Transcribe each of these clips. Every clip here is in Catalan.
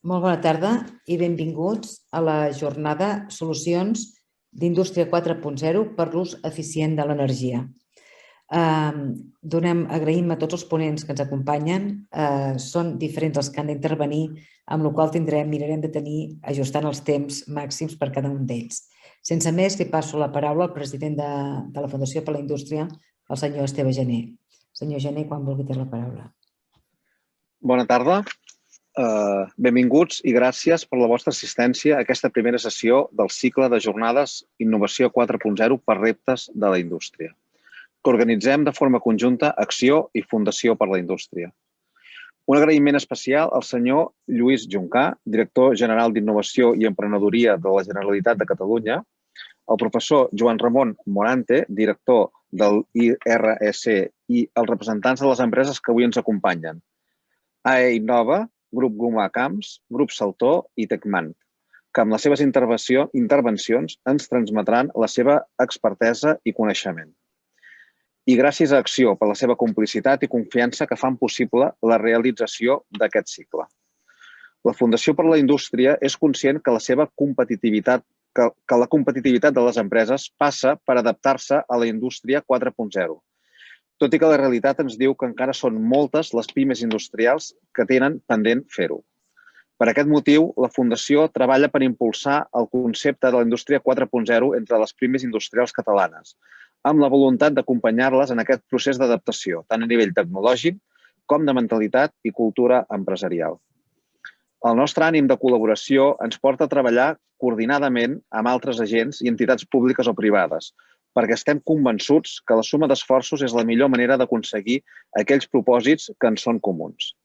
Molt bona tarda i benvinguts a la jornada Solucions d'Indústria 4.0 per l'ús eficient de l'energia. Agraïm a tots els ponents que ens acompanyen. Són diferents els que han d'intervenir, amb la qual mirarem de tenir, ajustant els temps màxims per cada un d'ells. Sense més, li passo la paraula al president de la Fundació per la Indústria, el senyor Esteve Gené. Senyor Gené, quan vulgui té la paraula. Bona tarda. Benvinguts i gràcies per la vostra assistència a aquesta primera sessió del cicle de jornades Innovació 4.0 per reptes de la indústria, que organitzem de forma conjunta Acció i Fundació per la Indústria. Un agraïment especial al senyor Lluís Juncà, director general d'Innovació i Emprenedoria de la Generalitat de Catalunya, al professor Joan Ramon Morante, director del IREC, i els representants de les empreses que avui ens acompanyen, AE Innova, Grup Gomà Camps, Grup Saltor i Tecman, que amb les seves intervencions ens transmetran la seva expertesa i coneixement. I gràcies a Acció per la seva complicitat i confiança que fan possible la realització d'aquest cicle. La Fundació per la Indústria és conscient que la competitivitat de les empreses passa per adaptar-se a la indústria 4.0, tot i que la realitat ens diu que encara són moltes les pimes industrials que tenen pendent fer-ho. Per aquest motiu, la Fundació treballa per impulsar el concepte de la indústria 4.0 entre les pimes industrials catalanes, amb la voluntat d'acompanyar-les en aquest procés d'adaptació, tant a nivell tecnològic com de mentalitat i cultura empresarial. El nostre ànim de col·laboració ens porta a treballar coordinadament amb altres agents i entitats públiques o privades, perquè estem convençuts que la suma d'esforços és la millor manera d'aconseguir aquells propòsits que ens són comuns.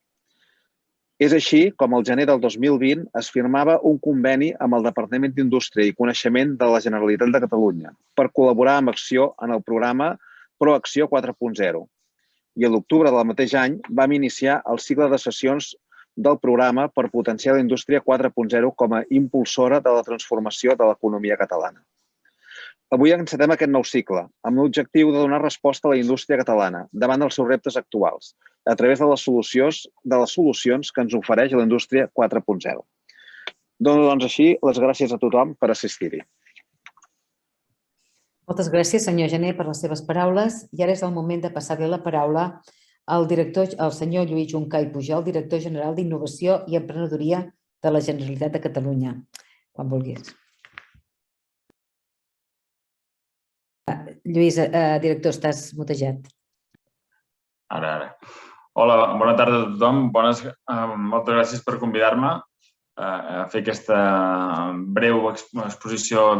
És així com al gener del 2020 es firmava un conveni amb el Departament d'Indústria i Coneixement de la Generalitat de Catalunya per col·laborar amb Acció en el programa ProAcció 4.0 i a l'octubre del mateix any vam iniciar el cicle de sessions del programa per potenciar la indústria 4.0 com a impulsora de la transformació de l'economia catalana. Avui encetem aquest nou cicle, amb l'objectiu de donar resposta a la indústria catalana davant dels seus reptes actuals, a través de les solucions que ens ofereix la indústria 4.0. Dono, doncs, així les gràcies a tothom per assistir-hi. Moltes gràcies, senyor Gené, per les seves paraules. I ara és el moment de passar-li la paraula al senyor Lluís Juncà i Pujol, director general d'Innovació i Emprenedoria de la Generalitat de Catalunya. Quan vulguis. Lluís, director, estàs mutejat. Ara. Hola, bona tarda a tothom. Moltes gràcies per convidar-me a fer aquesta breu exposició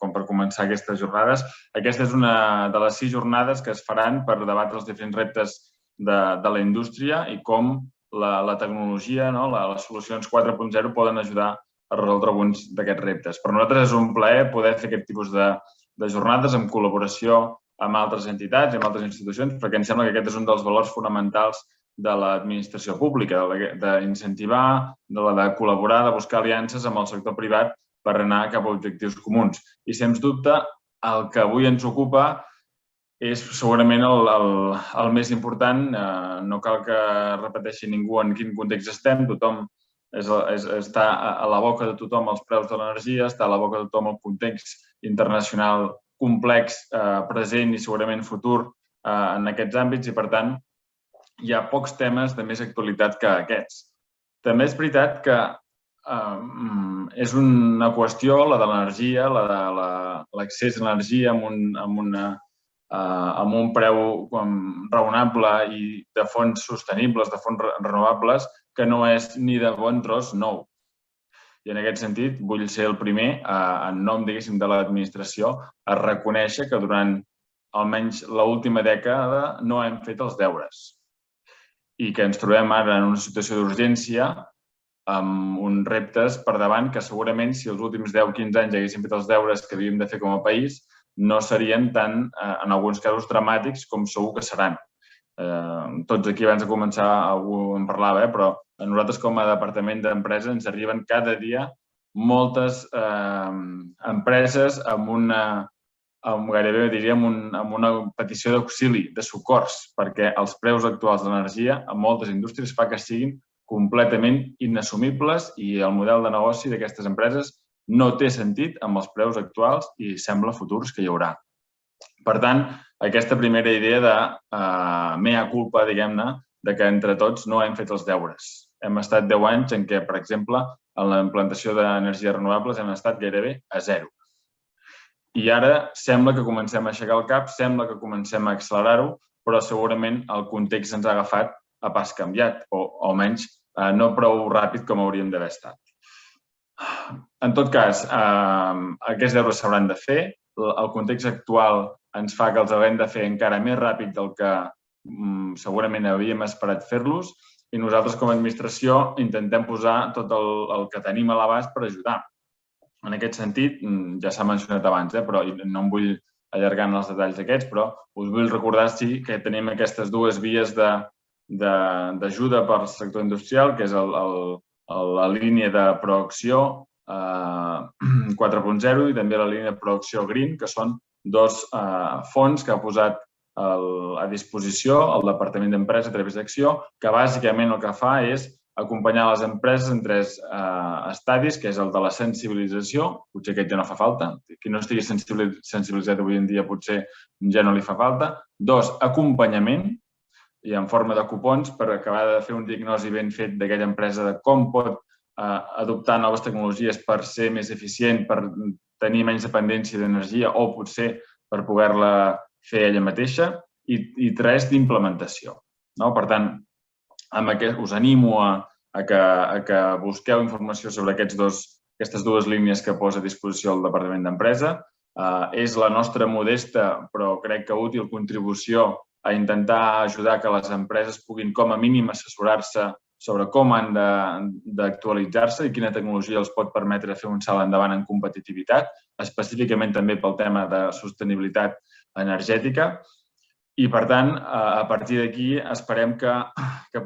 com per començar aquestes jornades. Aquesta és una de les 6 jornades que es faran per debatre els diferents reptes de la indústria i com la tecnologia, les solucions 4.0 poden ajudar a resoldre alguns d'aquests reptes. Per nosaltres és un plaer poder fer aquest tipus de jornades en col·laboració amb altres entitats i amb altres institucions, perquè em sembla que aquest és un dels valors fonamentals de l'administració pública, d'incentivar, de col·laborar, de buscar aliances amb el sector privat per anar cap a objectius comuns. I, sens dubte, el que avui ens ocupa és segurament el més important. No cal que repeteixi ningú en quin context estem. Tothom està a la boca de tothom els preus de l'energia, està a la boca de tothom el context internacional complex, present i segurament futur en aquests àmbits i, per tant, hi ha pocs temes de més actualitat que aquests. També és veritat que és una qüestió, la de l'energia, l'accés a l'energia amb un preu raonable i de fonts sostenibles, de fonts renovables, que no és ni de bon tros nou. I en aquest sentit vull ser el primer, en nom, diguéssim, de l'administració, a reconèixer que durant almenys l'última dècada no hem fet els deures i que ens trobem ara en una situació d'urgència amb uns reptes per davant que segurament si els últims 10-15 anys haguéssim fet els deures que havíem de fer com a país no serien tan, en alguns casos, dramàtics com segur que seran. Tots aquí abans de començar algú en parlava, però a nosaltres com a Departament d'Empresa ens arriben cada dia moltes empreses gairebé diríem amb una petició d'auxili, de socors, perquè els preus actuals de l'energia a moltes indústries fa que siguin completament inassumibles i el model de negoci d'aquestes empreses no té sentit amb els preus actuals i sembla futurs que hi haurà. Per tant, aquesta primera idea de mea culpa, diguem-ne, de que entre tots no hem fet els deures. Hem estat 10 anys en què, per exemple, en la implantació d'energies renovables hem estat gairebé a zero. I ara sembla que comencem a aixecar el cap, sembla que comencem a accelerar-ho, però segurament el context ens ha agafat a pas canviat, o almenys no prou ràpid com hauríem d'haver estat. En tot cas, aquests deures s'hauran de fer. El context actual ens fa que els haurem de fer encara més ràpid del que segurament havíem esperat fer-los i nosaltres com a administració intentem posar tot el que tenim a l'abast per ajudar. En aquest sentit, ja s'ha mencionat abans, però no em vull allargar en els detalls aquests, però us vull recordar sí que tenim aquestes dues vies d'ajuda per al sector industrial, que és la línia de proacció 4.0 i també la línia de proacció Green, que són dos fons que ha posat a disposició el Departament d'Empresa a través d'Acció, que bàsicament el que fa és acompanyar les empreses en 3 estadis, que és el de la sensibilització, potser aquest ja no fa falta, qui no estigui sensibilitzat avui en dia potser ja no li fa falta. 2, acompanyament, i en forma de cupons per acabar de fer un diagnosi ben fet d'aquella empresa de com pot adoptar noves tecnologies per ser més eficient, per tenir menys dependència d'energia o potser per poder-la fer ella mateixa. I 3, d'implementació. Per tant, us animo a que busqueu informació sobre aquestes dues línies que posa a disposició el Departament d'Empresa. És la nostra modesta, però crec que útil, contribució a intentar ajudar que les empreses puguin com a mínim assessorar-se sobre com han d'actualitzar-se i quina tecnologia els pot permetre fer un salt endavant en competitivitat, específicament també pel tema de sostenibilitat energètica. I, per tant, a partir d'aquí esperem que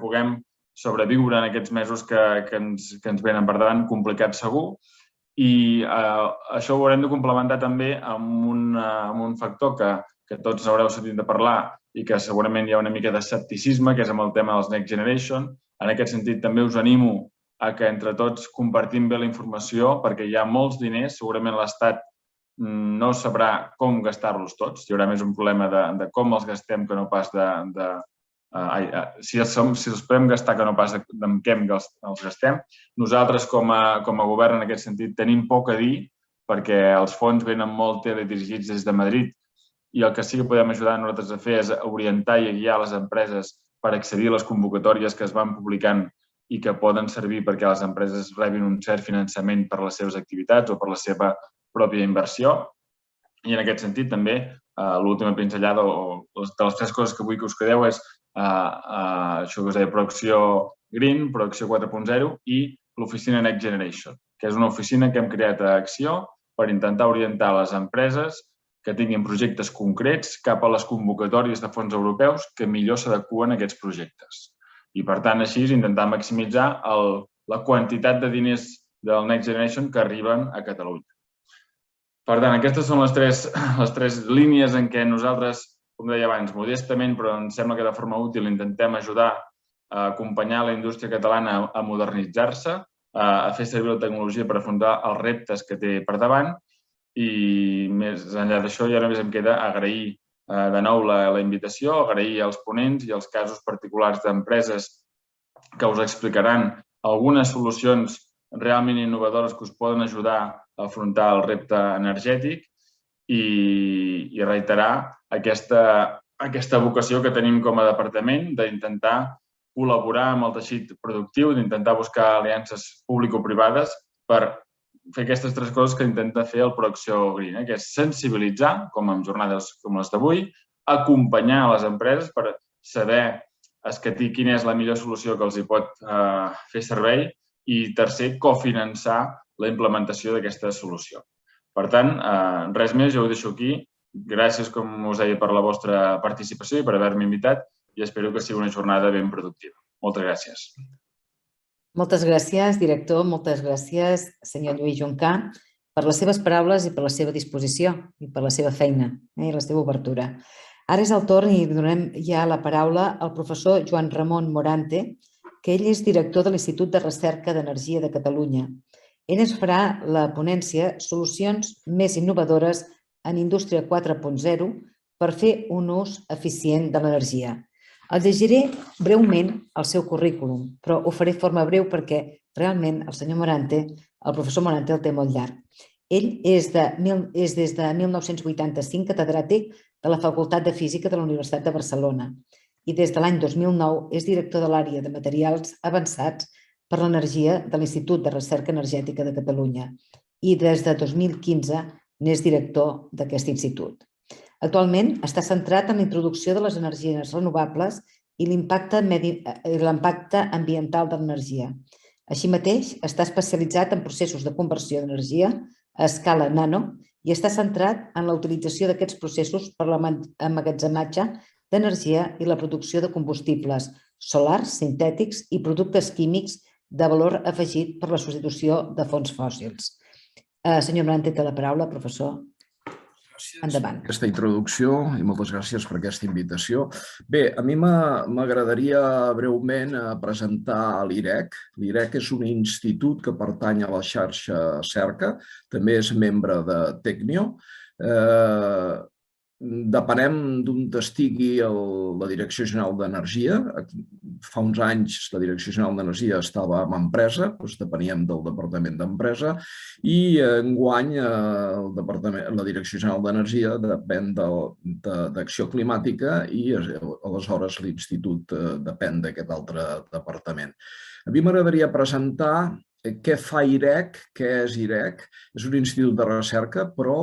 puguem sobreviure en aquests mesos que ens venen per davant, complicats segur. I això ho haurem de complementar també amb un factor que tots haureu sentit de parlar i que segurament hi ha una mica d'escepticisme, que és amb el tema dels Next Generation. En aquest sentit, també us animo a que entre tots compartim bé la informació perquè hi ha molts diners, segurament l'Estat no sabrà com gastar-los tots. Hi haurà més un problema de com els gastem que no pas si els podem gastar que no pas en què els gastem. Nosaltres, com a govern, en aquest sentit, tenim poc a dir perquè els fons venen molt teledirigits des de Madrid i el que sí que podem ajudar nosaltres a fer és orientar i guiar les empreses per accedir a les convocatòries que es van publicant i que poden servir perquè les empreses rebin un cert finançament per les seves activitats o per la seva pròpia inversió. I en aquest sentit també l'última pinzellada de les 3 coses que vull que us quedeu és això que us deia, Proacció Green, Proacció 4.0 i l'oficina Next Generation, que és una oficina que hem creat a Acció per intentar orientar les empreses que tinguin projectes concrets cap a les convocatòries de fons europeus que millor s'adeqüen a aquests projectes. I, per tant, així intentar maximitzar la quantitat de diners del Next Generation que arriben a Catalunya. Per tant, aquestes són les tres línies en què nosaltres, com deia abans, modestament, però em sembla que de forma útil, intentem ajudar a acompanyar la indústria catalana a modernitzar-se, a fer servir la tecnologia per afrontar els reptes que té per davant. I més enllà d'això, ja només em queda agrair de nou la invitació, agrair als ponents i als casos particulars d'empreses que us explicaran algunes solucions realment innovadores que us poden ajudar a afrontar el repte energètic i reiterar aquesta vocació que tenim com a departament d'intentar col·laborar amb el teixit productiu, d'intentar buscar aliances público-privades per fer aquestes 3 coses que intenta fer el Proacció Green, que és sensibilitzar, com en jornades com les d'avui, acompanyar les empreses per saber escatir quina és la millor solució que els hi pot fer servei i, tercer, cofinançar la implementació d'aquesta solució. Per tant, res més, jo ho deixo aquí. Gràcies, com us deia, per la vostra participació i per haver-me invitat i espero que sigui una jornada ben productiva. Moltes gràcies. Moltes gràcies, director. Moltes gràcies, senyor Lluís Juncà, per les seves paraules i per la seva disposició i per la seva feina i la seva obertura. Ara és el torn i donem ja la paraula al professor Joan Ramon Morante, que ell és director de l'Institut de Recerca d'Energia de Catalunya. Ell ens farà la ponència Solucions més innovadores en Indústria 4.0 per fer un ús eficient de l'energia. El llegiré breument el seu currículum, però ho faré de forma breu perquè realment el senyor Morante, el professor Morante, el té molt llarg. Ell és des de 1985 catedràtic de la Facultat de Física de la Universitat de Barcelona i des de l'any 2009 és director de l'àrea de materials avançats per l'energia de l'Institut de Recerca Energètica de Catalunya i des de 2015 n'és director d'aquest institut. Actualment està centrat en la introducció de les energies renovables i l'impacte ambiental de l'energia. Així mateix, està especialitzat en processos de conversió d'energia a escala nano i està centrat en la utilització d'aquests processos per l'emmagatzematge d'energia i la producció de combustibles solars, sintètics i productes químics de valor afegit per la substitució de fonts fòssils. Senyor Morante, té la paraula, professor. Endavant. Aquesta introducció i moltes gràcies per aquesta invitació. Bé, a mi m'agradaria breument presentar l'IREC. L'IREC és un institut que pertany a la xarxa Cerca, també és membre de Tecnio. Depenem d'on estigui la Direcció General d'Energia. Fa uns anys la Direcció General d'Energia estava en empresa, doncs depeníem del Departament d'Empresa i enguany la Direcció General d'Energia depèn d'Acció Climàtica i aleshores l'Institut depèn d'aquest altre departament. A mi m'agradaria presentar què fa IREC, què és IREC. És un institut de recerca, però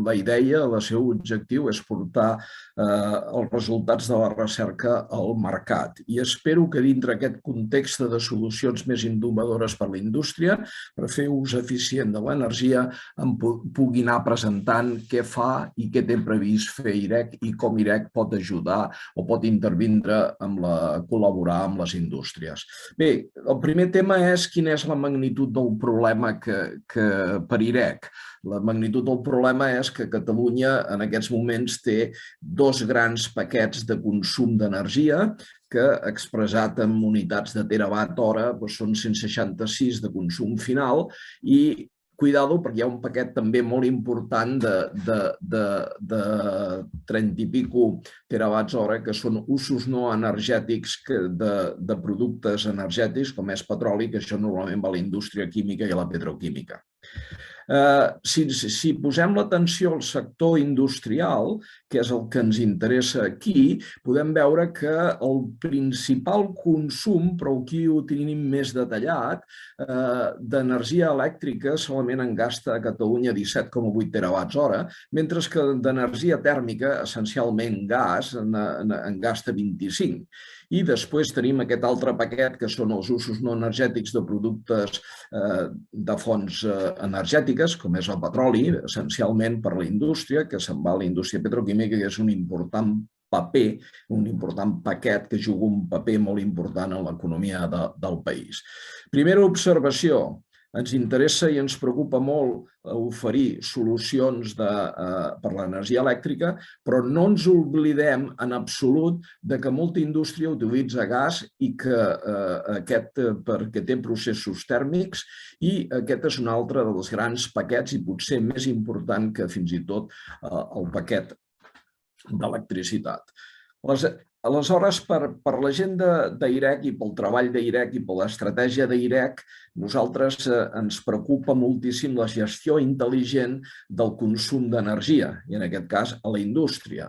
la idea, el seu objectiu és portar els resultats de la recerca al mercat. I espero que dintre aquest context de solucions més innovadores per a la indústria, per fer ús eficient de l'energia, em pugui anar presentant què fa i què té previst fer IREC i com IREC pot ajudar o pot intervindre col·laborar amb les indústries. Bé, el primer tema és quina és la magnitud del problema per IREC. La magnitud del problema és que Catalunya en aquests moments té dos grans paquets de consum d'energia que, expressat en unitats de terawatt hora, són 166 de consum final i cuidado, perquè hi ha un paquet també molt important de 30 i pico terawatts hora, que són usos no energètics de productes energètics, com és petroli, que això normalment va a la indústria química i a la petroquímica. Si posem l'atenció al sector industrial, que és el que ens interessa aquí, podem veure que el principal consum, però aquí ho tenim més detallat, d'energia elèctrica solament en gasta a Catalunya 17,8 terawatts hora, mentre que d'energia tèrmica, essencialment gas, en gasta 25. I després tenim aquest altre paquet, que són els usos no energètics de productes de fonts energètiques, com és el petroli, essencialment per la indústria, que se'n va a la indústria petroquímica, que és un important paper, un important paquet que juga un paper molt important en l'economia del país. Primera observació. Ens interessa i ens preocupa molt oferir solucions per a l'energia elèctrica, però no ens oblidem en absolut que molta indústria utilitza gas i perquè té processos tèrmics i aquest és un altre dels grans paquets i potser més important que fins i tot el paquet d'electricitat. Aleshores, per la gent d'IREC i pel treball d'IREC i per l'estratègia d'IREC, nosaltres ens preocupa moltíssim la gestió intel·ligent del consum d'energia, i en aquest cas a la indústria.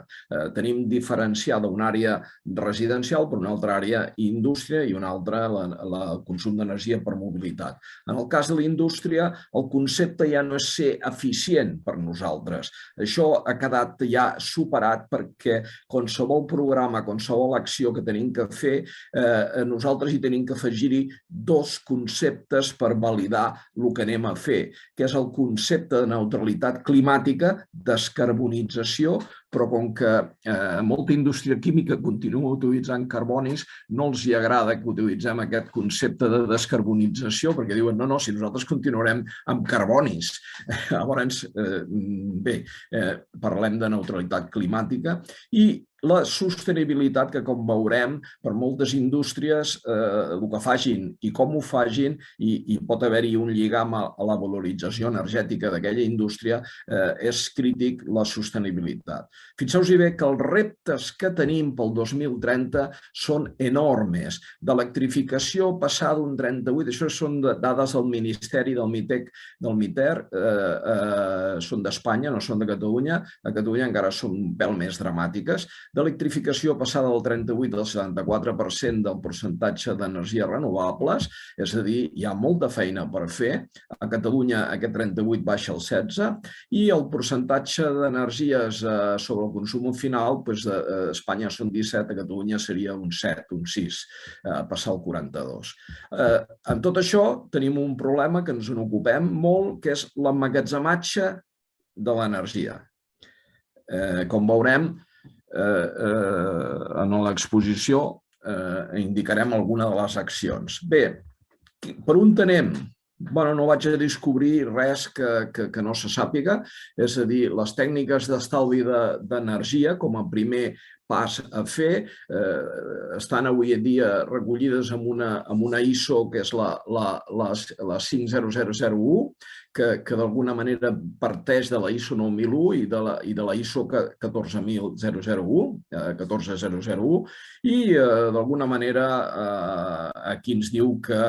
Tenim diferenciada una àrea residencial per una altra àrea indústria i una altra el consum d'energia per mobilitat. En el cas de la indústria, el concepte ja no és ser eficient per nosaltres. Això ha quedat ja superat perquè qualsevol programa, qualsevol acció que tenim que fer, nosaltres hi tenim que afegir-hi dos conceptes per validar el que anem a fer, que és el concepte de neutralitat climàtica, descarbonització, però com que molta indústria química continua utilitzant carbonis, no els agrada que utilitzem aquest concepte de descarbonització, perquè diuen, no, si nosaltres continuarem amb carbonis. Llavors, bé, parlem de neutralitat climàtica i la sostenibilitat que, com veurem, per moltes indústries, el que facin i com ho facin, i pot haver-hi un lligam a la valorització energètica d'aquella indústria, és crític la sostenibilitat. Fixeu-vos bé que els reptes que tenim pel 2030 són enormes. D'electrificació passar d'un 38, això són dades del Ministeri del MITER, són d'Espanya, no són de Catalunya. A Catalunya encara són un pèl més dramàtiques. D'electrificació passada del 38 al 74% del percentatge d'energies renovables, és a dir, hi ha molta feina per fer. A Catalunya aquest 38 baixa al 16 i el percentatge d'energies sobre el consum final, a Espanya són 17, a Catalunya seria un 7, un 6, passar al 42. En tot això tenim un problema que ens en ocupem molt, que és l'emmagatzematge de l'energia. Com veurem, en l'exposició indicarem alguna de les accions. Bé, per on anem? No vaig a descobrir res que no se sàpiga, és a dir, les tècniques d'estalvi d'energia com a primer pas a fer estan avui en dia recollides en una ISO que és la 50001, que d'alguna manera parteix de la ISO 9001 i de la ISO 14001, i d'alguna manera aquí ens diu que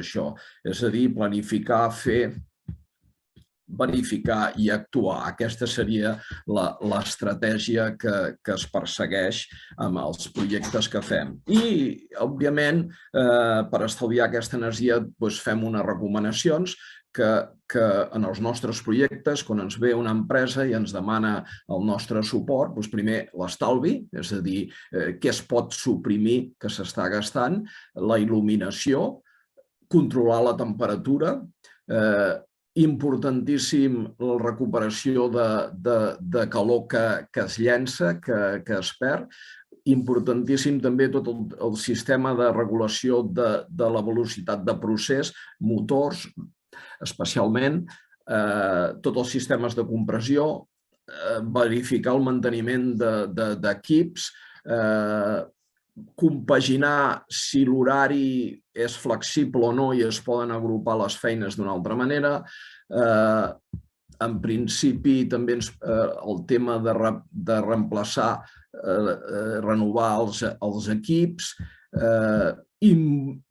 això, és a dir, planificar, fer, verificar i actuar. Aquesta seria l'estratègia que es persegueix amb els projectes que fem. I, òbviament, per estalviar aquesta energia fem unes recomanacions que en els nostres projectes, quan ens ve una empresa i ens demana el nostre suport, primer l'estalvi, és a dir, què es pot suprimir que s'està gastant, la il·luminació, controlar la temperatura, importantíssim la recuperació de calor que es llença, que es perd, importantíssim també tot el sistema de regulació de la velocitat de procés, motors, especialment, tots els sistemes de compressió, verificar el manteniment d'equips, compaginar si l'horari és flexible o no i es poden agrupar les feines d'una altra manera. En principi, també el tema de reemplaçar, renovar els equips,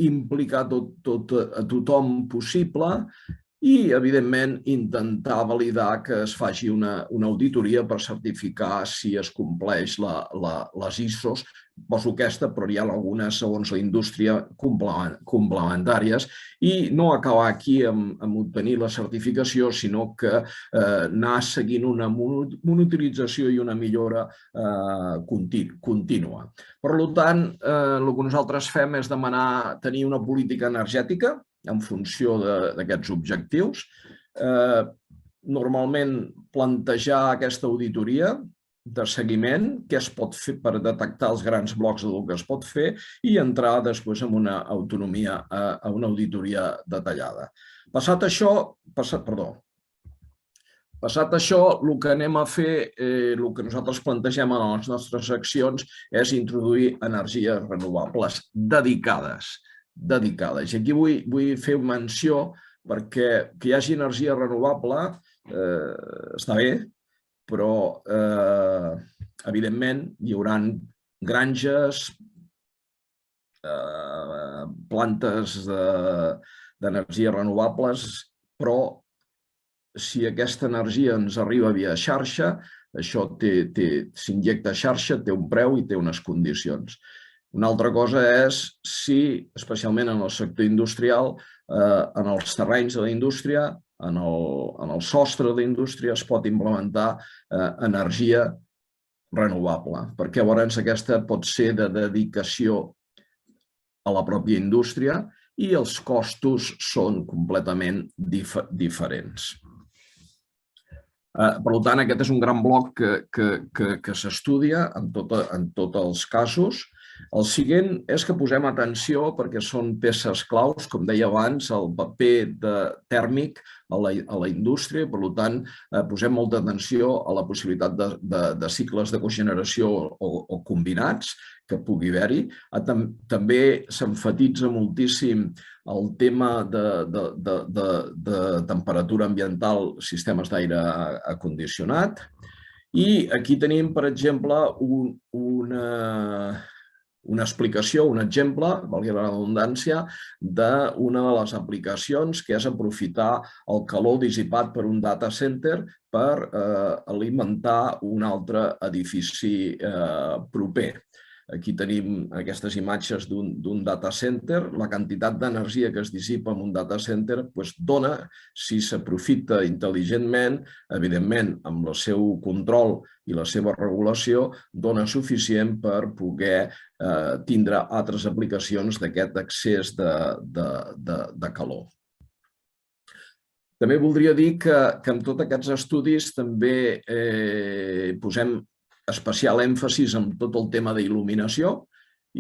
implicar a tothom possible i, evidentment, intentar validar que es faci una auditoria per certificar si es compleix les ISOs. Poso aquesta, però hi ha algunes, segons la indústria, complementàries, i no acabar aquí amb obtenir la certificació, sinó que anar seguint una monitorització i una millora contínua. Per tant, el que nosaltres fem és demanar tenir una política energètica en funció d'aquests objectius. Normalment, plantejar aquesta auditoria de seguiment, què es pot fer per detectar els grans blocs del que es pot fer i entrar després en una autonomia, a una auditoria detallada. Passat això, el que anem a fer, el que nosaltres plantegem en les nostres accions és introduir energies renovables dedicades. I aquí vull fer menció perquè que hi hagi energia renovable està bé, però, evidentment, hi haurà granges, plantes d'energies renovables, però si aquesta energia ens arriba via xarxa, això s'injecta a xarxa, té un preu i té unes condicions. Una altra cosa és si, especialment en el sector industrial, en els terrenys de la indústria, en el sostre de la indústria es pot implementar energia renovable, perquè llavors aquesta pot ser de dedicació a la pròpia indústria i els costos són completament diferents. Per tant, aquest és un gran bloc que s'estudia en tots els casos El següent és que posem atenció perquè són peces claus, com deia abans, el paper tèrmic a la indústria, per tant, posem molta atenció a la possibilitat de cicles de cogeneració o combinats que pugui haver-hi. També s'emfatitza moltíssim el tema de temperatura ambiental, sistemes d'aire acondicionat. I aquí tenim, per exemple, una explicació, un exemple, valgui la redundància, d'una de les aplicacions que és aprofitar el calor dissipat per un data center per alimentar un altre edifici proper. Aquí tenim aquestes imatges d'un data center. La quantitat d'energia que es dissipa en un data center dona, si s'aprofita intel·ligentment, evidentment amb el seu control i la seva regulació, dona suficient per poder tindre altres aplicacions d'aquest excés de calor. També voldria dir que en tots aquests estudis també posem especial èmfasis en tot el tema d'il·luminació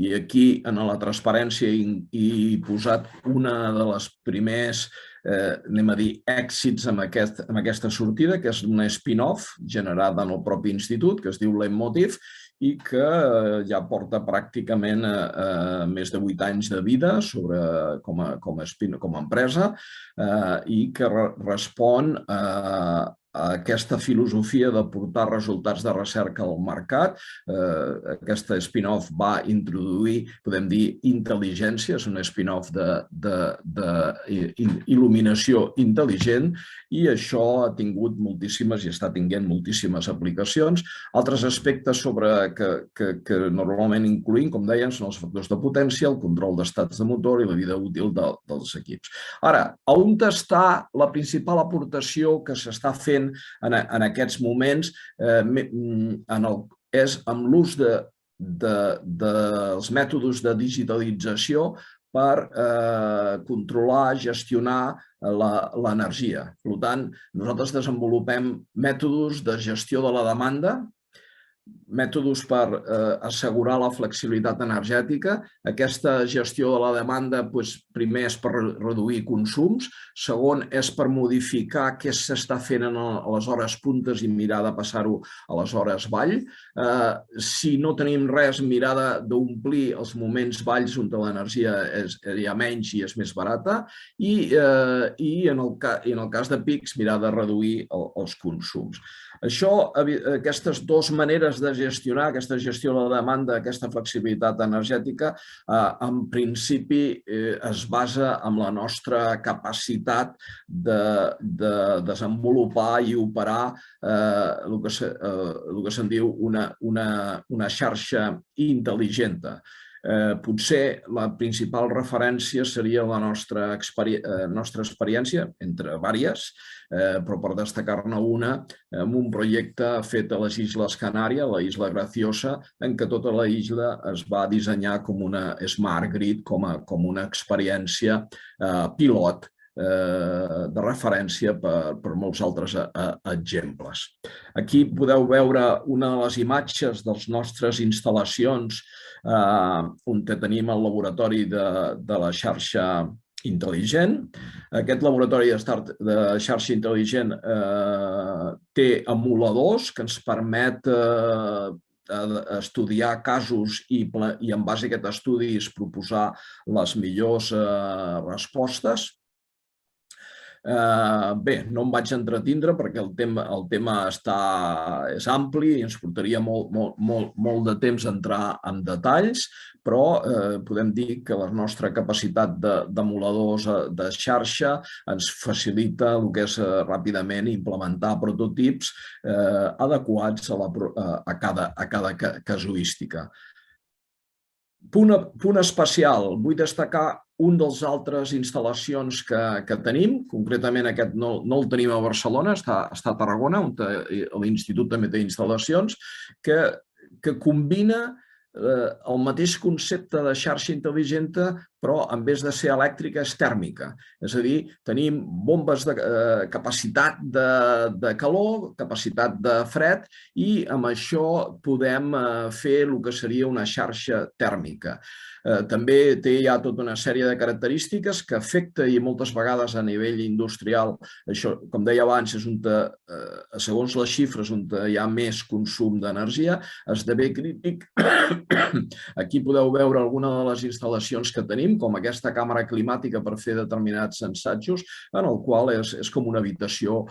i aquí en la transparència he posat una de les primers, anem a dir, èxits amb aquesta sortida, que és una spin-off generada en el propi institut, que es diu Leitmotiv i que ja porta pràcticament més de 8 anys de vida com a empresa i que respon a aquesta filosofia de portar resultats de recerca al mercat. Aquesta spin-off va introduir, podem dir, intel·ligència, és una spin-off d'il·luminació intel·ligent i això ha tingut moltíssimes i està tinguent moltíssimes aplicacions. Altres aspectes que normalment incloïm, com deien, són els factors de potència, el control d'estats de motor i la vida útil dels equips. Ara, on està la principal aportació que s'està fent en aquests moments és amb l'ús dels mètodes de digitalització per controlar, gestionar l'energia. Per tant, nosaltres desenvolupem mètodes de gestió de la demanda, mètodes per assegurar la flexibilitat energètica. Aquesta gestió de la demanda, primer és per reduir consums, segon és per modificar què s'està fent a les hores puntes i mirar de passar-ho a les hores vall. Si no tenim res, mirar d'omplir els moments valls on l'energia hi ha menys i és més barata i en el cas de pics mirar de reduir els consums. Aquestes dues maneres de gestionar, aquesta gestió de la demanda, aquesta flexibilitat energètica, en principi es basa en la nostra capacitat de desenvolupar i operar el que se'n diu una xarxa intel·ligent. Potser la principal referència seria la nostra experiència, entre diverses, però per destacar-ne una, amb un projecte fet a les Illes Canàries, la Isla Graciosa, en què tota la illa es va dissenyar com una smart grid, com una experiència pilot de referència per molts altres exemples. Aquí podeu veure una de les imatges de les nostres instal·lacions on tenim el laboratori de la xarxa intel·ligent. Aquest laboratori de xarxa intel·ligent té emuladors que ens permet estudiar casos i en base a aquest estudi proposar les millors respostes. Bé, no em vaig entretindre perquè el tema és ampli i ens portaria molt de temps entrar en detalls, però podem dir que la nostra capacitat d'emuladors de xarxa ens facilita el que és ràpidament implementar prototips adequats a cada casuística. Punt especial, vull destacar un dels altres instal·lacions que tenim, concretament aquest no el tenim a Barcelona, està a Tarragona, on l'Institut també té instal·lacions, que combina el mateix concepte de xarxa intel·ligent, però en vez de ser elèctrica és tèrmica. És a dir, tenim bombes de capacitat de calor, capacitat de fred, i amb això podem fer el que seria una xarxa tèrmica. També té ja tota una sèrie de característiques que afecta, i moltes vegades a nivell industrial, això, com deia abans, és on, segons les xifres, on hi ha més consum d'energia, esdevé crític. Aquí podeu veure alguna de les instal·lacions que tenim, com aquesta càmera climàtica per fer determinats ensajos, en el qual és com una habitació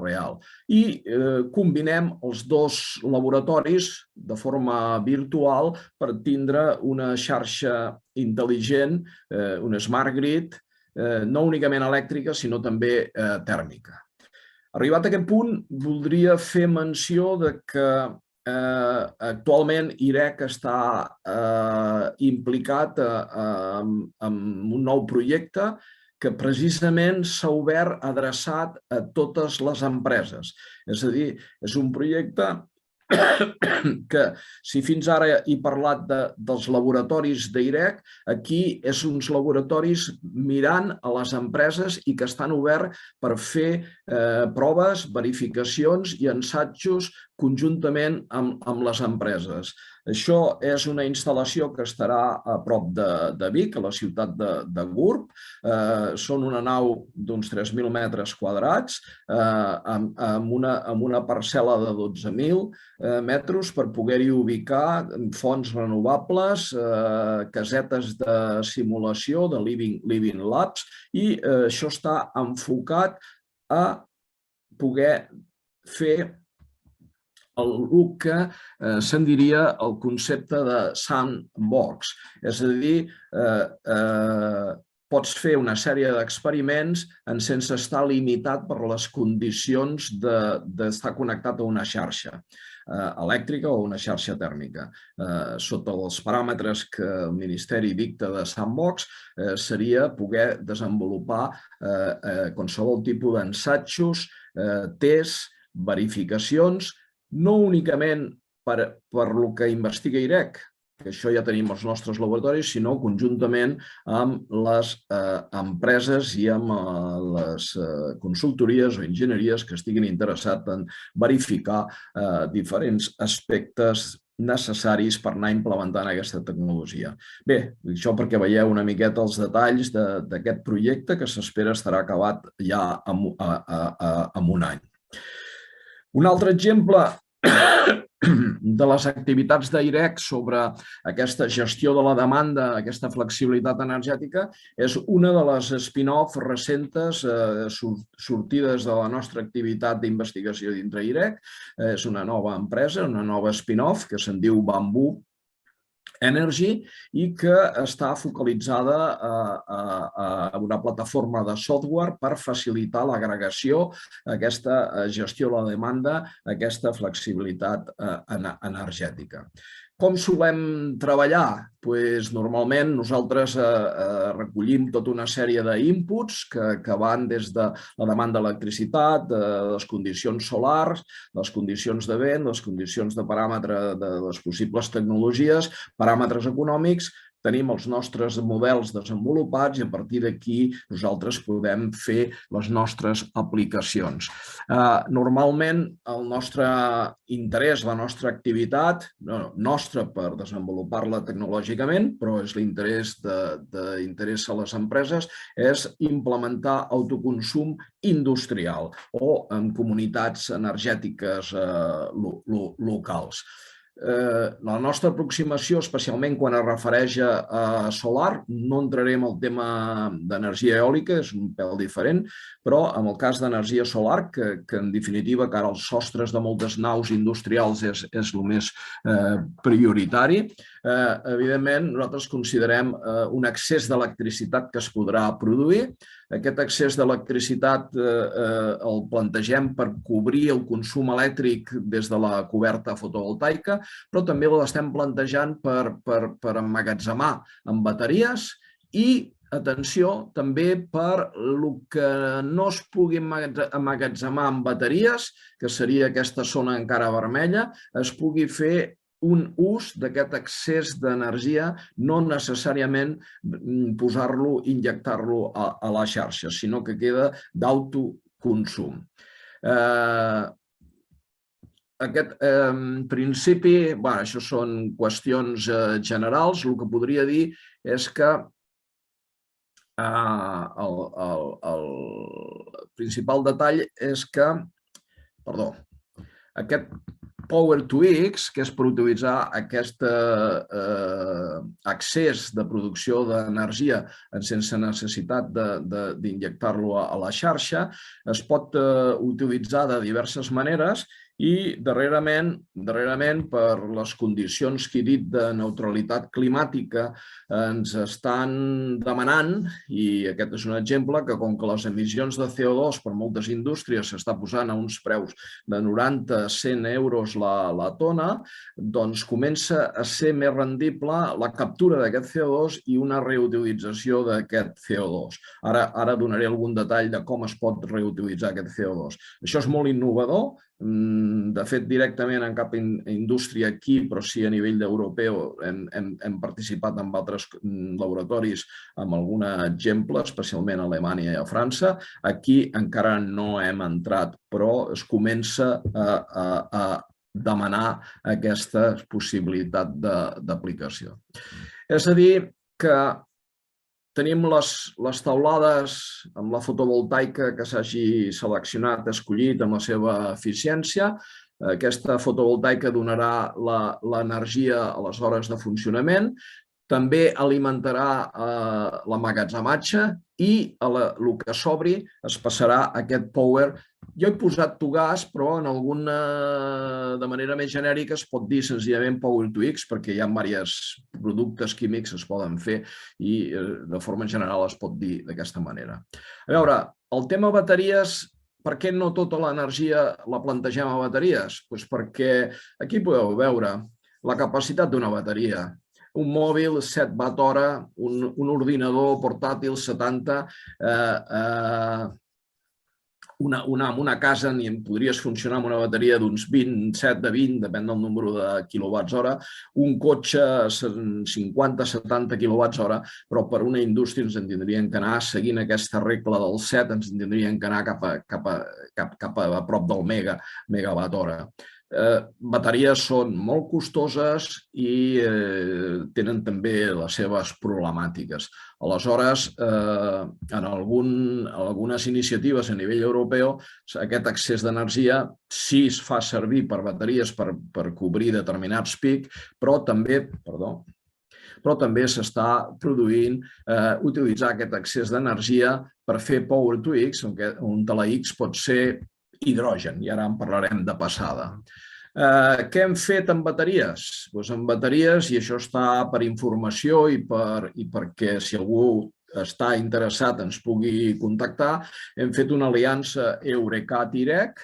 real. I combinem els dos laboratoris de forma virtual per tindre una xarxa intel·ligent, un smart grid, no únicament elèctrica, sinó també tèrmica. Arribat a aquest punt, voldria fer menció de que actualment IREC està implicat en un nou projecte que precisament s'ha obert adreçat a totes les empreses. És a dir, és un projecte que, si fins ara he parlat dels laboratoris d'IREC, aquí és uns laboratoris mirant a les empreses i que estan oberts per fer proves, verificacions i ensajos conjuntament amb les empreses. Això és una instal·lació que estarà a prop de Vic, a la ciutat de Gurb. Són una nau d'uns 3.000 metres quadrats, amb una parcel·la de 12.000 metres per poder-hi ubicar fonts renovables, casetes de simulació, de Living Labs, i això està enfocat a poder fer el que se'n diria el concepte de sandbox. És a dir, pots fer una sèrie d'experiments sense estar limitat per les condicions d'estar connectat a una xarxa elèctrica o una xarxa tèrmica. Sota els paràmetres que el Ministeri dicta de sandbox seria poder desenvolupar qualsevol tipus d'ensajos, tests, verificacions, no únicament per el que investiga IREC, que això ja tenim els nostres laboratoris, sinó conjuntament amb les empreses i amb les consultories o enginyeries que estiguin interessats en verificar diferents aspectes necessaris per anar implementant aquesta tecnologia. Bé, això perquè veieu una miqueta els detalls d'aquest projecte que s'espera estarà acabat ja en un any. Un altre exemple de les activitats d'IREC sobre aquesta gestió de la demanda, aquesta flexibilitat energètica, és una de les spin-off recents sortides de la nostra activitat d'investigació dintre IREC. És una nova empresa, una nova spin-off que se'n diu Bamboo Energy i que està focalitzada a una plataforma de software per facilitar l'agregació, aquesta gestió de la demanda, aquesta flexibilitat energètica. Com solem treballar? Normalment nosaltres recollim tota una sèrie d'inputs que van des de la demanda d'electricitat, les condicions solars, les condicions de vent, les condicions de paràmetre de les possibles tecnologies, paràmetres econòmics. Tenim els nostres models desenvolupats i a partir d'aquí nosaltres podem fer les nostres aplicacions. Normalment el nostre interès, la nostra activitat, nostra per desenvolupar-la tecnològicament, però és l'interès a les empreses, és implementar autoconsum industrial o en comunitats energètiques locals. La nostra aproximació, especialment quan es refereix a solar, no entraré en el tema d'energia eòlica, és un pèl diferent, però en el cas d'energia solar, que en definitiva cara als sostres de moltes naus industrials és el més prioritari, evidentment nosaltres considerem un excés d'electricitat que es podrà produir. Aquest excés d'electricitat el plantegem per cobrir el consum elèctric des de la coberta fotovoltaica, però també l'estem plantejant per emmagatzemar en bateries i, atenció, també per el que no es pugui emmagatzemar en bateries, que seria aquesta zona encara vermella, es pugui fer un ús d'aquest excés d'energia, no necessàriament posar-lo, injectar-lo a la xarxa, sinó que queda d'autoconsum. Aquest principi, això són qüestions generals, el que podria dir és que el principal detall és que, aquest Power to X, que és per utilitzar aquest accés de producció d'energia sense necessitat d'injectar-lo a la xarxa, es pot utilitzar de diverses maneres i darrerament, per les condicions que he dit de neutralitat climàtica, ens estan demanant, i aquest és un exemple, que com que les emissions de CO2 per moltes indústries s'està posant a uns preus de 90 a 100 euros la tona, doncs comença a ser més rendible la captura d'aquest CO2 i una reutilització d'aquest CO2. Ara donaré algun detall de com es pot reutilitzar aquest CO2. Això és molt innovador. De fet, directament en cap indústria aquí, però sí a nivell europeu, hem participat en altres laboratoris amb algun exemple, especialment a Alemanya i a França. Aquí encara no hem entrat, però es comença a demanar aquesta possibilitat d'aplicació. És a dir, que tenim les teulades amb la fotovoltaica que s'hagi seleccionat, escollit amb la seva eficiència. Aquesta fotovoltaica donarà l'energia a les hores de funcionament. També alimentarà l'emmagatzematge i el que sobri es passarà a aquest power. Jo he posat to gas, però de manera més genèrica es pot dir senzillament Power to X, perquè hi ha diversos productes químics que es poden fer i de forma general es pot dir d'aquesta manera. A veure, el tema bateries, per què no tota l'energia la plantegem a bateries? Doncs perquè aquí podeu veure la capacitat d'una bateria. Un mòbil 7 watt-hora, un ordinador portàtil 70, una casa ni podries funcionar amb una bateria d'uns 27 de 20, depèn del número de quilowatts-hora, un cotxe 50-70 quilowatts-hora, però per una indústria ens en tindrien que anar, seguint aquesta regla del 7, ens en tindrien que anar cap a prop del megawatt-hora. Bateries són molt costoses i tenen també les seves problemàtiques. Aleshores, en algunes iniciatives a nivell europeu, aquest excés d'energia sí es fa servir per bateries per cobrir determinats pics, però també s'està produint utilitzar aquest excés d'energia per fer Power to X, on la X pot ser hidrogen, i ara en parlarem de passada. Què hem fet amb bateries? Doncs amb bateries, i això està per informació i perquè si algú està interessat ens pugui contactar, hem fet una aliança Eurecat-IREC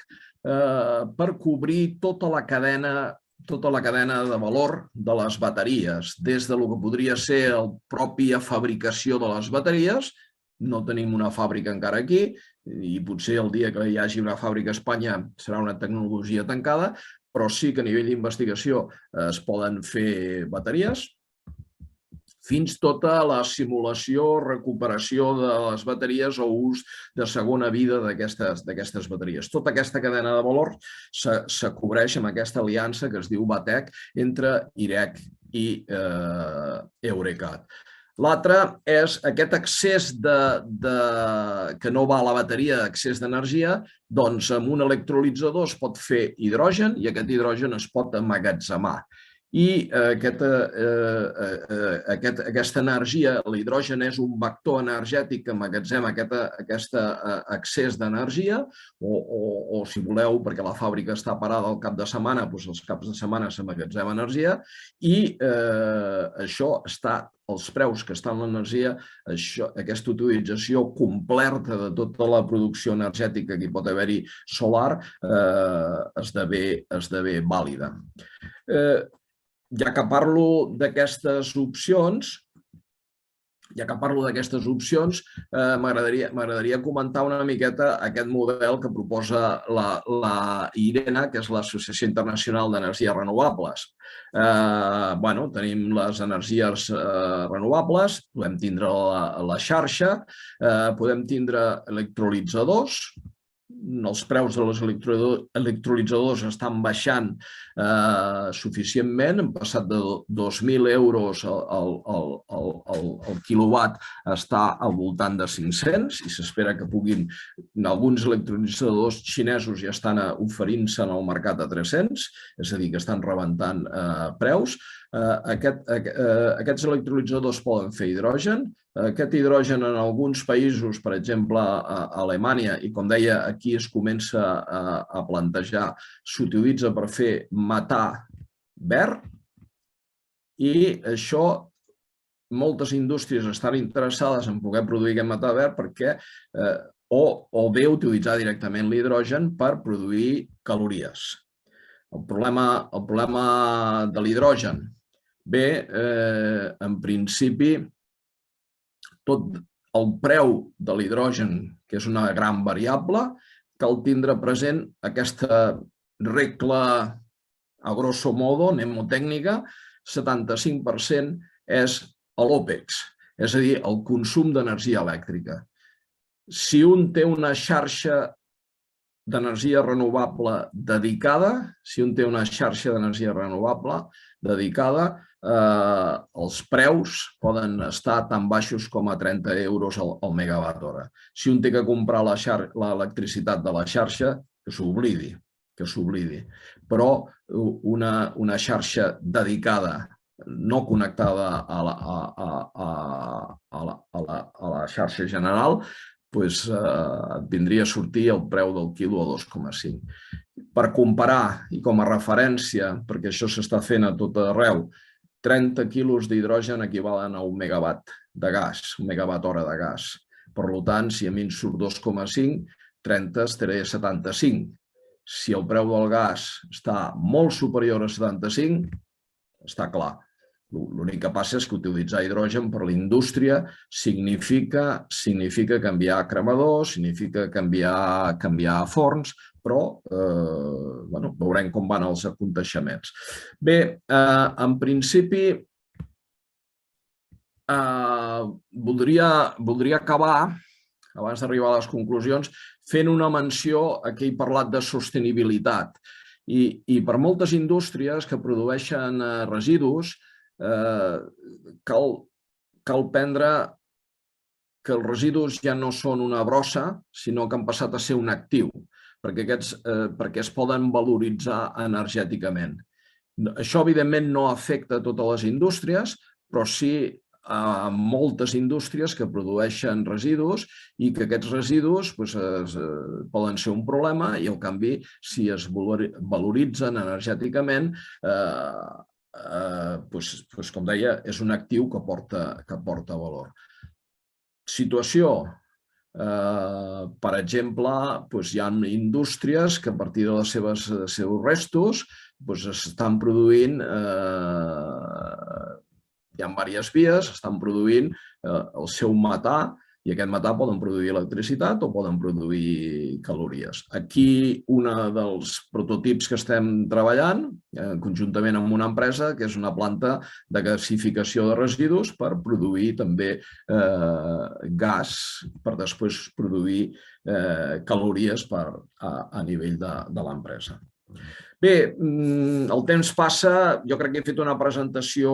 per cobrir tota la cadena de valor de les bateries, des del que podria ser la pròpia fabricació de les bateries. No tenim una fàbrica encara aquí i potser el dia que hi hagi una fàbrica a Espanya serà una tecnologia tancada, però sí que a nivell d'investigació es poden fer bateries, fins tota la simulació, recuperació de les bateries o ús de segona vida d'aquestes bateries. Tota aquesta cadena de valor se cobreix amb aquesta aliança que es diu BATEC entre IREC i Eurecat. L'altre és aquest excés que no va a la bateria, excés d'energia, doncs amb un electrolitzador es pot fer hidrogen i aquest hidrogen es pot emmagatzemar. I aquesta energia, l'hidrogen és un vector energètic que emmagatzema aquest excés d'energia o si voleu, perquè la fàbrica està parada al cap de setmana, doncs els caps de setmana s'emmagatzema energia i això està, els preus que estan en l'energia, aquesta utilització completa de tota la producció energètica que hi pot haver-hi solar esdevé vàlida. Ja que parlo d'aquestes opcions, ja que parlo d'aquestes opcions, m'agradaria comentar una miqueta aquest model que proposa la IRENA, que és l'Associació Internacional d'Energies Renovables. Tenim les energies renovables, podem tindre la xarxa, podem tindre electrolitzadors. Els preus dels electrolitzadors estan baixant suficientment, hem passat de 2.000 euros al quilowatt a estar al voltant de 500 i s'espera que puguin, alguns electrolitzadors xinesos ja estan oferint-se en el mercat a 300, és a dir, que estan rebentant preus. Aquests electrolitzadors poden fer hidrogen. Aquest hidrogen en alguns països, per exemple a Alemanya, i com deia, aquí es comença a plantejar, s'utilitza per fer metà verd i això moltes indústries estan interessades en poder produir aquest metà verd perquè o bé utilitzar directament l'hidrogen per produir calories. El problema de l'hidrogen, bé, en principi, tot el preu de l'hidrogen, que és una gran variable, cal tindre present aquesta regla a grosso modo, mnemotècnica, 75% és l'OPEX, és a dir, el consum d'energia elèctrica. Si un té una xarxa d'energia renovable dedicada, els preus poden estar tan baixos com a 30 euros al megawatt hora. Si un té que comprar l'electricitat de la xarxa, que s'oblidi. Però una xarxa dedicada, no connectada a la xarxa general, vindria a sortir el preu del quilo a 2,5. Per comparar i com a referència, perquè això s'està fent a tot arreu, 30 quilos d'hidrogen equivalen a un megawatt de gas, un megawatt hora de gas. Per tant, si a mi em surt 2,5, 30 estaré a 75. Si el preu del gas està molt superior a 75, està clar. L'únic que passa és que utilitzar hidrogen per la indústria significa canviar cremadors, significa canviar forns, però veurem com van els aconteixements. Bé, en principi, voldria acabar, abans d'arribar a les conclusions, fent una menció a que he parlat de sostenibilitat. I per moltes indústries que produeixen residus, cal prendre que els residus ja no són una brossa, sinó que han passat a ser un actiu, perquè es poden valoritzar energèticament. Això, evidentment, no afecta a totes les indústries, però sí a moltes indústries que produeixen residus i que aquests residus poden ser un problema i, en canvi, si es valoritzen energèticament, com deia, és un actiu que porta valor. Situació. Per exemple, hi ha indústries que a partir dels seus restos estan produint, hi ha diverses vies, estan produint el seu metà i aquest metà poden produir electricitat o poden produir calories. Aquí un dels prototips que estem treballant conjuntament amb una empresa que és una planta de gasificació de residus per produir també gas per després produir calories a nivell de l'empresa. Bé, el temps passa, jo crec que he fet una presentació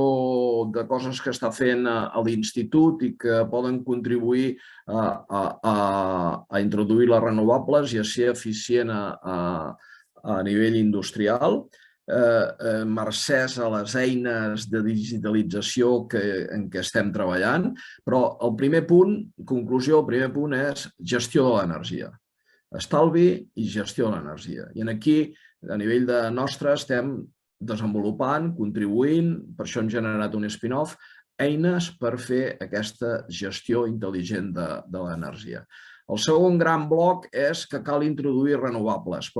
de coses que està fent a l'Institut i que poden contribuir a introduir les renovables i a ser eficient a nivell industrial, mercès a les eines de digitalització en què estem treballant, però el primer punt, conclusió, el primer punt és gestió de l'energia. Estalvi i gestió de l'energia. I aquí, a nivell de nostre, estem desenvolupant, contribuint, per això hem generat un spin-off, eines per fer aquesta gestió intel·ligent de l'energia. El segon gran bloc és que cal introduir renovables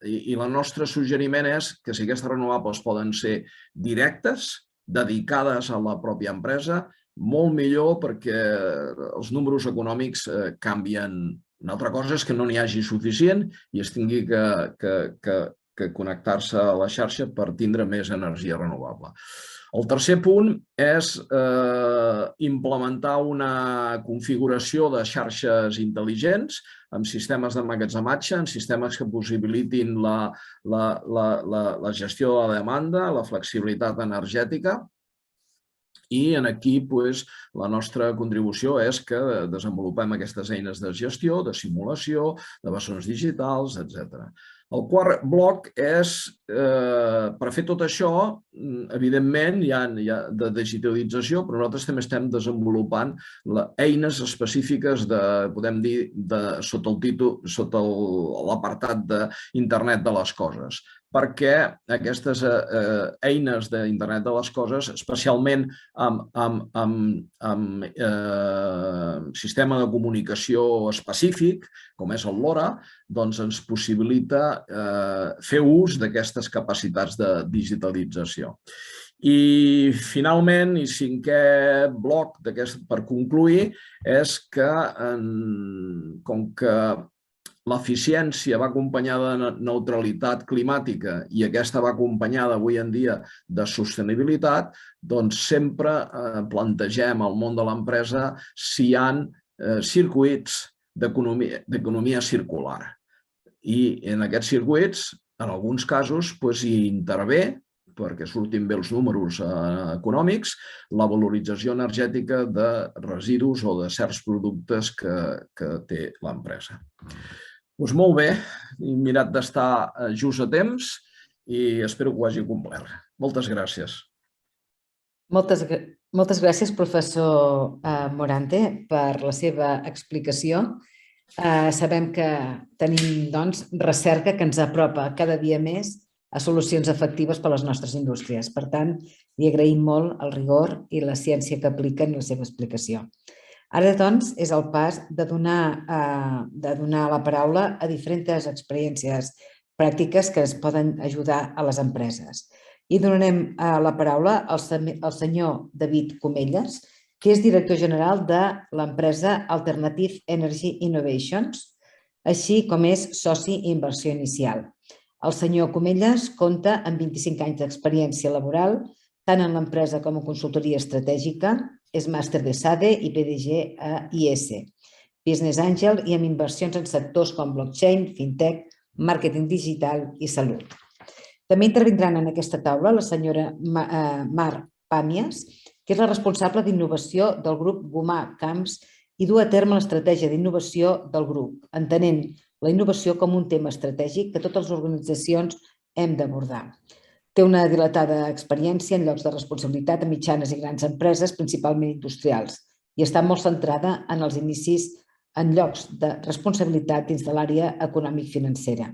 i el nostre suggeriment és que si aquestes renovables poden ser directes, dedicades a la pròpia empresa, molt millor perquè els números econòmics canvien. Una altra cosa és que no n'hi hagi suficient i es tingui que connectar-se a la xarxa per tindre més energia renovable. El tercer punt és implementar una configuració de xarxes intel·ligents amb sistemes d'emmagatzematge, amb sistemes que possibilitin la gestió de la demanda, la flexibilitat energètica. I aquí la nostra contribució és que desenvolupem aquestes eines de gestió, de simulació, de bessons digitals, etc. El quart bloc és, per fer tot això, evidentment, hi ha de digitalització, però nosaltres també estem desenvolupant eines específiques, podem dir, sota l'apartat d'Internet de les Coses, perquè aquestes eines d'Internet de les Coses, especialment amb sistema de comunicació específic, com és el LoRa, doncs ens possibilita fer ús d'aquestes capacitats de digitalització. I finalment, i cinquè bloc per concluir, és que com que l'eficiència va acompanyada de neutralitat climàtica i aquesta va acompanyada avui en dia de sostenibilitat, doncs sempre plantegem al món de l'empresa si hi ha circuits d'economia circular. I en aquests circuits, en alguns casos, hi intervé, perquè surtin bé els números econòmics, la valorització energètica de residus o de certs productes que té l'empresa. Doncs molt bé, he mirat d'estar just a temps i espero que ho hagi complert. Moltes gràcies. Moltes gràcies, professor Morante, per la seva explicació. Sabem que tenim, doncs, recerca que ens apropa cada dia més a solucions efectives per a les nostres indústries. Per tant, li agraïm molt el rigor i la ciència que aplica en la seva explicació. Ara, doncs, és el pas de donar la paraula a diferents experiències pràctiques que es poden ajudar a les empreses. I donarem la paraula al senyor David Comelles, que és director general de l'empresa Alternative Energy Innovations, així com és soci i inversió inicial. El senyor Comelles compta amb 25 anys d'experiència laboral, tant en l'empresa com a consultoria estratègica, és màster de SADE i PDG a IS, Business Angel i amb inversions en sectors com blockchain, fintech, màrqueting digital i salut. També intervindran en aquesta taula la senyora Mar Pàmies, que és la responsable d'innovació del grup Gomà Camps i du a terme l'estratègia d'innovació del grup, entenent la innovació com un tema estratègic que totes les organitzacions hem d'abordar. Té una dilatada experiència en llocs de responsabilitat a mitjanes i grans empreses, principalment industrials, i està molt centrada en els inicis en llocs de responsabilitat dins de l'àrea econòmic-financera.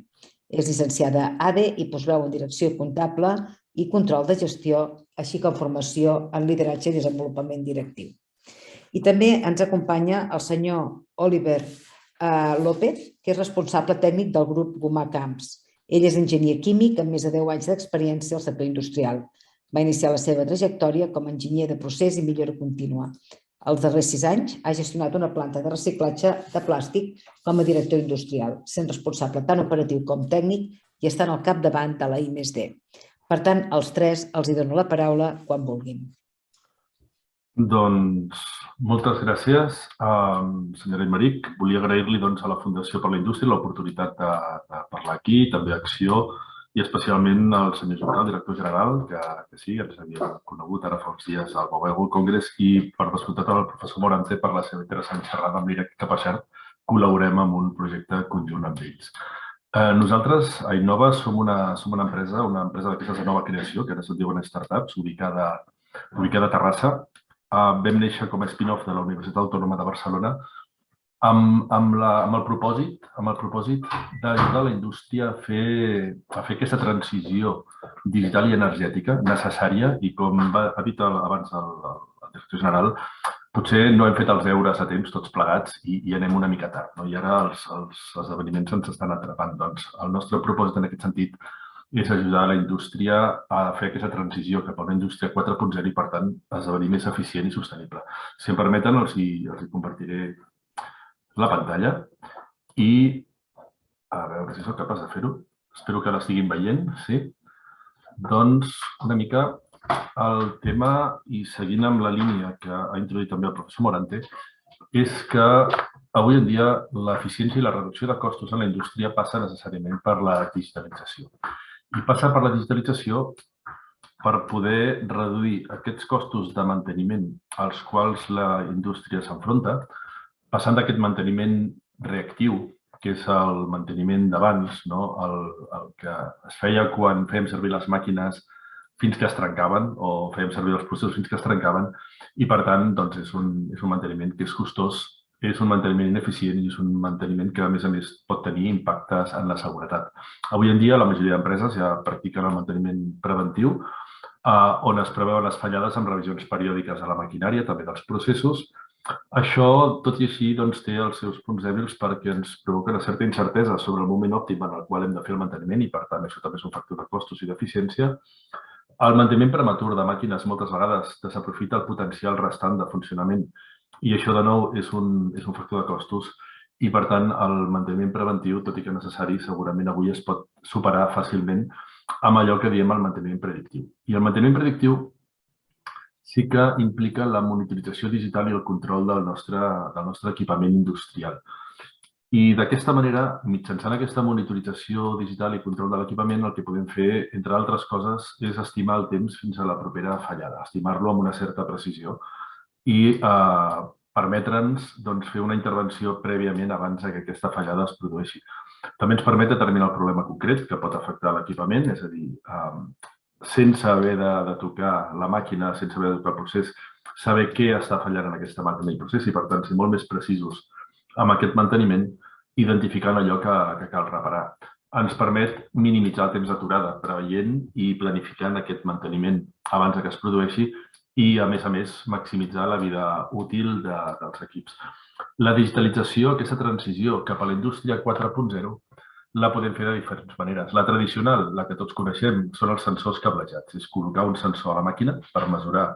És llicenciada ADE i postgrau en direcció comptable i control de gestió, així com formació en lideratge i desenvolupament directiu. I també ens acompanya el senyor Oliver López, que és responsable tècnic del grup Gomà Camps. Ell és enginyer químic amb més de 10 anys d'experiència al sector industrial. Va iniciar la seva trajectòria com a enginyer de procés i millora contínua. Els darrers 6 anys ha gestionat una planta de reciclatge de plàstic com a director industrial, sent responsable tant operatiu com tècnic i estant al capdavant de la I+D. Per tant, als tres els dono la paraula quan vulguin. Doncs moltes gràcies, senyora Imeric. Volia agrair-li a la Fundació per la Indústria l'oportunitat de parlar aquí, també a Acció, i especialment al senyor Juncal, director general, que sí, ens havia conegut ara fa uns dies al Mobile World Congress, i per descomptat al professor Morante per la seva interessant xerrada amb l'IREC, que per cert col·laborem en un projecte conjunt amb ells. Nosaltres, a Innova, som una empresa d'aquestes de nova creació, que ara se'n diuen startups, ubicada a Terrassa. Vam néixer com a spin-off de la Universitat Autònoma de Barcelona amb el propòsit d'ajudar la indústria a fer aquesta transició digital i energètica necessària i, com ha dit abans el director general, potser no hem fet els deures a temps tots plegats i anem una mica tard. I ara els esdeveniments ens estan atrapant. Doncs el nostre propòsit en aquest sentit és ajudar la indústria a fer aquesta transició cap a una indústria 4.0 i, per tant, esdevenir més eficient i sostenible. Si em permeten, els hi compartiré la pantalla i a veure si sóc capaç de fer-ho. Espero que l'estiguin veient, sí? Doncs, una mica el tema, i seguint amb la línia que ha introduït també el professor Morante, és que avui en dia l'eficiència i la reducció de costos en la indústria passa necessàriament per la digitalització. I passa per la digitalització per poder reduir aquests costos de manteniment als quals la indústria s'enfronta, passant d'aquest manteniment reactiu, que és el manteniment d'abans, el que es feia quan fèiem servir les màquines fins que es trencaven o fèiem servir els processos fins que es trencaven i, per tant, és un manteniment que és costós, és un manteniment ineficient i és un manteniment que, a més, pot tenir impactes en la seguretat. Avui en dia, la majoria d'empreses ja practiquen el manteniment preventiu, on es preveuen les fallades amb revisions periòdiques a la maquinària, també dels processos. Això, tot i així, té els seus punts dèbils perquè ens provoca una certa incertesa sobre el moment òptim en el qual hem de fer el manteniment i, per tant, això també és un factor de costos i d'eficiència. El manteniment prematur de màquines moltes vegades desaprofita el potencial restant de funcionament i això, de nou, és un factor de costos i, per tant, el manteniment preventiu, tot i que necessari, segurament avui es pot superar fàcilment amb allò que diem el manteniment predictiu. I el manteniment predictiu sí que implica la monitorització digital i el control del nostre equipament industrial. I d'aquesta manera, mitjançant aquesta monitorització digital i control de l'equipament, el que podem fer, entre altres coses, és estimar el temps fins a la propera fallada, estimar-lo amb una certa precisió i permetre'ns fer una intervenció prèviament abans que aquesta fallada es produeixi. També ens permet determinar el problema concret que pot afectar l'equipament, és a dir, sense haver de tocar la màquina, sense haver de tocar el procés, saber què està fallant en aquesta màquina i procés i, per tant, ser molt més precisos amb aquest manteniment, identificant allò que cal reparar. Ens permet minimitzar el temps d'aturada, preveient i planificant aquest manteniment abans que es produeixi i, a més, maximitzar la vida útil dels equips. La digitalització, aquesta transició cap a la indústria 4.0, la podem fer de diferents maneres. La tradicional, la que tots coneixem, són els sensors cablejats. És col·locar un sensor a la màquina per mesurar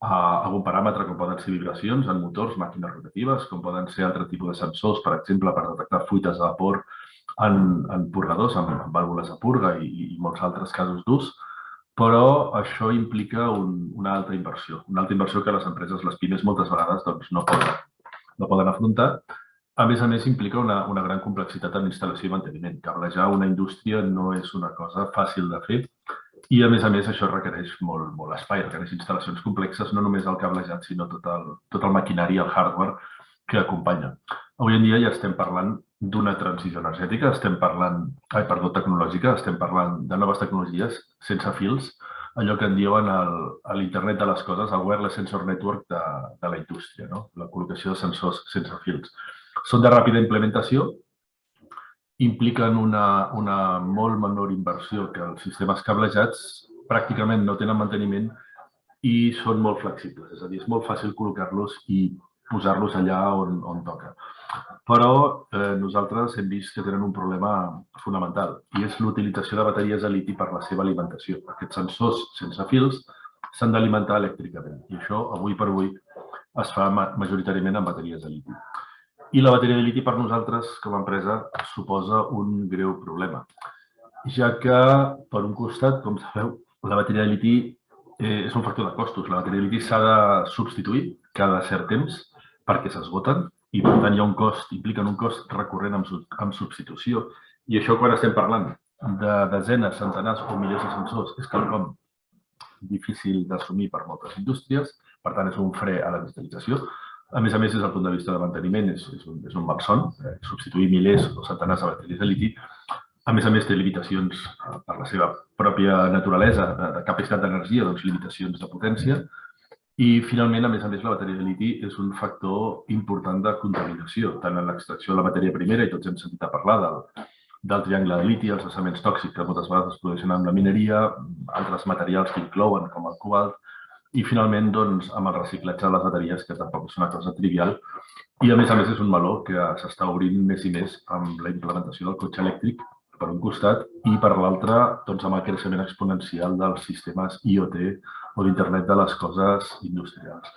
algun paràmetre, com poden ser vibracions en motors, màquines rotatives, com poden ser altre tipus de sensors, per exemple, per detectar fuites de vapor en purgadors, en vàlvules de purga i molts altres casos d'ús. Però això implica una altra inversió que les empreses, les pimes, moltes vegades no poden afrontar. A més, implica una gran complexitat en instal·lació i manteniment. Cablejar una indústria no és una cosa fàcil de fer i, a més, això requereix molt espai, requereix instal·lacions complexes, no només el cablejat, sinó tot el maquinari, el hardware que acompanya. Avui en dia ja estem parlant d'una transició energètica, tecnològica, estem parlant de noves tecnologies sense fils, allò que en diuen l'Internet de les coses, el Wireless Sensor Network de la indústria, la col·locació de sensors sense fils. Són de ràpida implementació, impliquen una molt menor inversió que els sistemes cablejats, pràcticament no tenen manteniment i són molt flexibles, és a dir, és molt fàcil col·locar-los i posar-los allà on toca. Però nosaltres hem vist que tenen un problema fonamental i és l'utilització de bateries de liti per la seva alimentació. Aquests sensors sense fils s'han d'alimentar elèctricament i això, avui per avui, es fa majoritàriament amb bateries de liti. I la bateria de liti per nosaltres, com a empresa, suposa un greu problema, ja que, per un costat, com sabeu, la bateria de liti és un factor de costos. La bateria de liti s'ha de substituir cada cert temps perquè s'esgoten i, per tant, impliquen un cost recurrent amb substitució. I això, quan estem parlant de desenes, centenars o milers de sensors, és quelcom difícil d'assumir per moltes indústries, per tant, és un fre a la digitalització. A més, des del punt de vista de manteniment, és un malson. Substituir milers o centenars de bateries de liti, a més, té limitacions per la seva pròpia naturalesa, de capacitat d'energia, limitacions de potència. I, finalment, a més, la bateria de liti és un factor important de contaminació, tant en l'extracció de la matèria primera, i tots hem sentit a parlar del triangle de liti, els cessaments tòxics que moltes vegades es produeixen amb la mineria, altres materials que inclouen, com el cobalt, i, finalment, amb el reciclatge de les bateries, que tampoc és una cosa trivial. I, a més, és un meló que s'està obrint més i més amb la implementació del cotxe elèctric per un costat, i per l'altre, amb el creixement exponencial dels sistemes IoT o d'Internet de les coses industrials.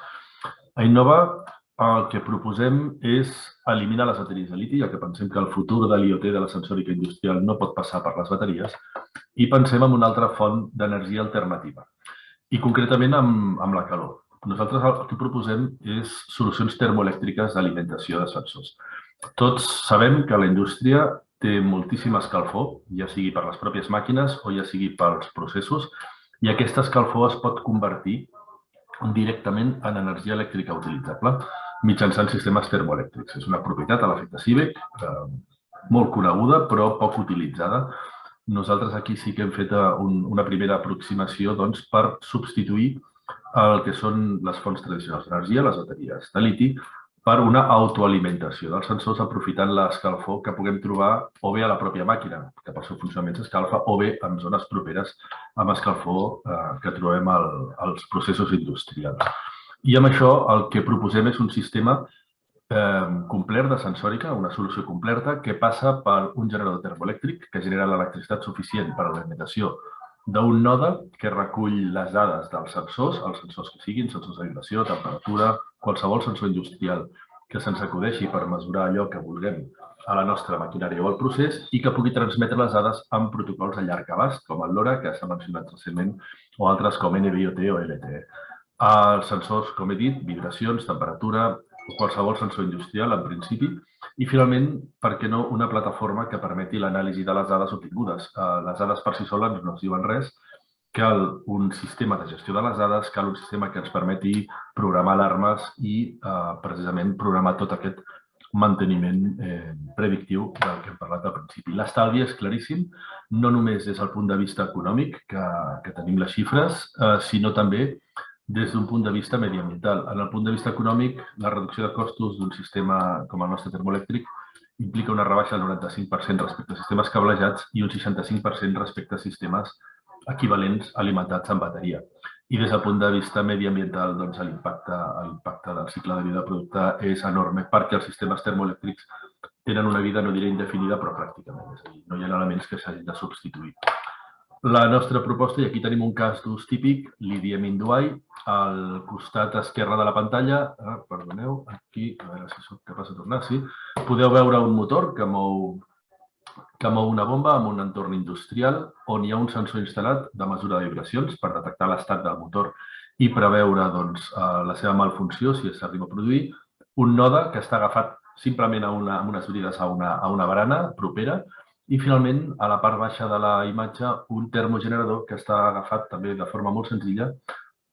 A Innova el que proposem és eliminar les bateries de liti, ja que pensem que el futur de l'IoT de la sensòrica industrial no pot passar per les bateries, i pensem en una altra font d'energia alternativa, i concretament amb la calor. Nosaltres el que proposem és solucions termoelèctriques d'alimentació de sensors. Tots sabem que la indústria té moltíssima escalfor, ja sigui per les pròpies màquines o ja sigui pels processos, i aquesta escalfor es pot convertir directament en energia elèctrica utilitzable mitjançant sistemes termoelèctrics. És una propietat a l'efecte CIVEC, molt coneguda però poc utilitzada. Nosaltres aquí sí que hem fet una primera aproximació per substituir el que són les fonts tradicionals d'energia, les bateries de liti, per una autoalimentació dels sensors aprofitant l'escalfor que puguem trobar o bé a la pròpia màquina, que pel seu funcionament s'escalfa, o bé en zones properes amb escalfor que trobem als processos industrials. I amb això el que proposem és un sistema complet de sensòrica, una solució completa que passa per un generador termoelèctric que genera l'electricitat suficient per a l'alimentació d'un node que recull les dades dels sensors, els sensors que siguin, sensors de vibració, temperatura, qualsevol sensor industrial que se'ns acudeixi per mesurar allò que vulguem a la nostra maquinària o al procés i que pugui transmetre les dades amb protocols a llarg abast, com el LoRa, que s'ha mencionat recentment, o altres com NB-IoT o LTE. Els sensors, com he dit, vibracions, temperatura, qualsevol sensor industrial, en principi, i finalment, per què no, una plataforma que permeti l'anàlisi de les dades obtingudes. Les dades per si soles no ens diuen res, cal un sistema de gestió de les dades, cal un sistema que ens permeti programar alarmes i precisament programar tot aquest manteniment predictiu del que hem parlat al principi. L'estalvi és claríssim, no només des del punt de vista econòmic, que tenim les xifres, sinó també des d'un punt de vista mediambiental. En el punt de vista econòmic, la reducció de costos d'un sistema com el nostre termoelèctric implica una rebaixa del 95% respecte a sistemes cablejats i un 65% respecte a sistemes equivalents alimentats amb bateria. I des del punt de vista mediambiental, l'impacte del cicle de vida del producte és enorme perquè els sistemes termoelèctrics tenen una vida, no diré indefinida, però pràcticament. És a dir, no hi ha elements que s'hagin de substituir. La nostra proposta, i aquí tenim un cas d'ús típic, li diem Induai, al costat esquerre de la pantalla, perdoneu, aquí, a veure si soc capaç de tornar, sí, podeu veure un motor que mou una bomba en un entorn industrial on hi ha un sensor instal·lat de mesura de vibracions per detectar l'estat del motor i preveure la seva malfunció si s'arriba a produir, un node que està agafat simplement amb unes brides a una barana propera i, finalment, a la part baixa de la imatge, un termogenerador que està agafat també de forma molt senzilla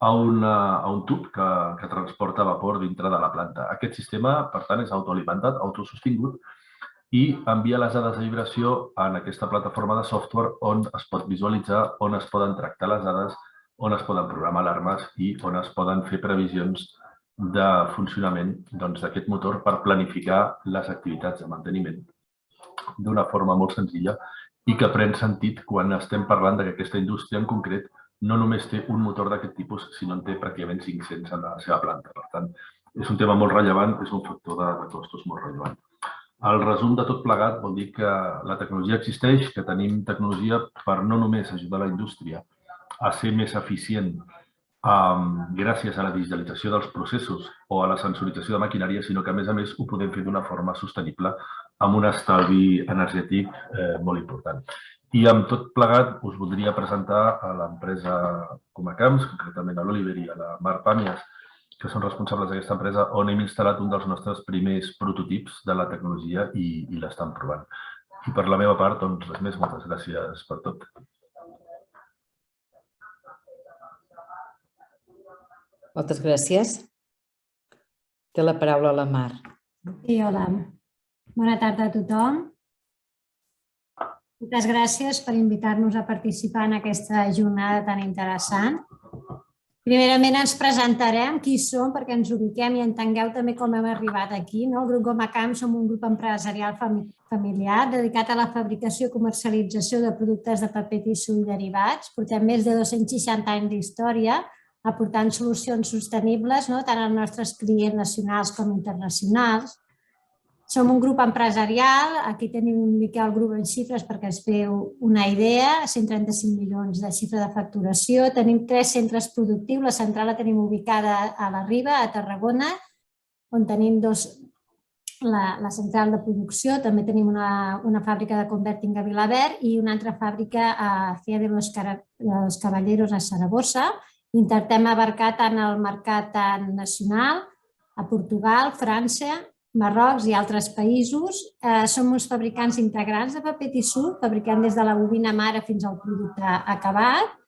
a un tub que transporta vapor dintre de la planta. Aquest sistema, per tant, és autoalimentat, autosostingut i envia les dades de vibració en aquesta plataforma de software on es pot visualitzar, on es poden tractar les dades, on es poden programar alarmes i on es poden fer previsions de funcionament d'aquest motor per planificar les activitats de manteniment d'una forma molt senzilla i que pren sentit quan estem parlant que aquesta indústria en concret no només té un motor d'aquest tipus, sinó en té pràcticament 500 en la seva planta. Per tant, és un tema molt rellevant, és un factor de costos molt rellevant. El resum de tot plegat vol dir que la tecnologia existeix, que tenim tecnologia per no només ajudar la indústria a ser més eficient gràcies a la digitalització dels processos o a la sensorització de maquinària, sinó que, a més, ho podem fer d'una forma sostenible amb un estalvi energètic molt important. I amb tot plegat us voldria presentar a l'empresa Comacams, concretament a l'Oliver i a la Mar Pàmies, que són responsables d'aquesta empresa, on hem instal·lat un dels nostres primers prototips de la tecnologia i l'estan provant. I per la meva part, doncs, res més, moltes gràcies per tot. Moltes gràcies. Té la paraula la Mar. Sí, hola. Bona tarda a tothom. Moltes gràcies per invitar-nos a participar en aquesta jornada tan interessant. Primerament ens presentarem qui som perquè ens ubiquem i entengueu també com hem arribat aquí. El grup Comacams som un grup empresarial familiar dedicat a la fabricació i comercialització de productes de paper, tissu i derivats. Portem més de 260 anys d'història aportant solucions sostenibles tant als nostres clients nacionals com internacionals. Som un grup empresarial, aquí tenim un Miquel grup en xifres perquè es feu una idea, 135 milions de xifra de facturació, tenim 3 centres productius, la central la tenim ubicada a la Riba, a Tarragona, on tenim la central de producció, també tenim una fàbrica de converting a Vilaverd i una altra fàbrica a Cia de los Caballeros a Saragossa. Intentem abarcar tant el mercat nacional, a Portugal, França, Marroc i altres països. Som uns fabricants integrants de paper tissú, fabricant des de la bobina mare fins al producte acabat.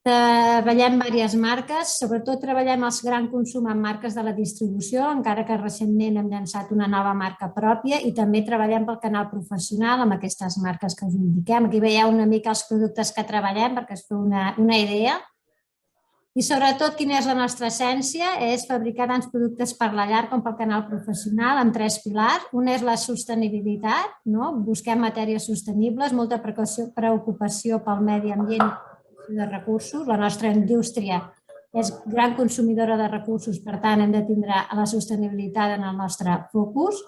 Treballem diverses marques, sobretot treballem els grans consum en marques de la distribució, encara que recentment hem llançat una nova marca pròpia i també treballem pel canal professional amb aquestes marques que us indiquem. Aquí veieu una mica els productes que treballem perquè es feu una idea. I sobretot, quina és la nostra essència? És fabricar tants productes per la llar com pel canal professional amb 3 pilars. Un és la sostenibilitat, busquem matèries sostenibles, molta preocupació pel medi ambient de recursos. La nostra indústria és gran consumidora de recursos, per tant, hem de tindre la sostenibilitat en el nostre focus.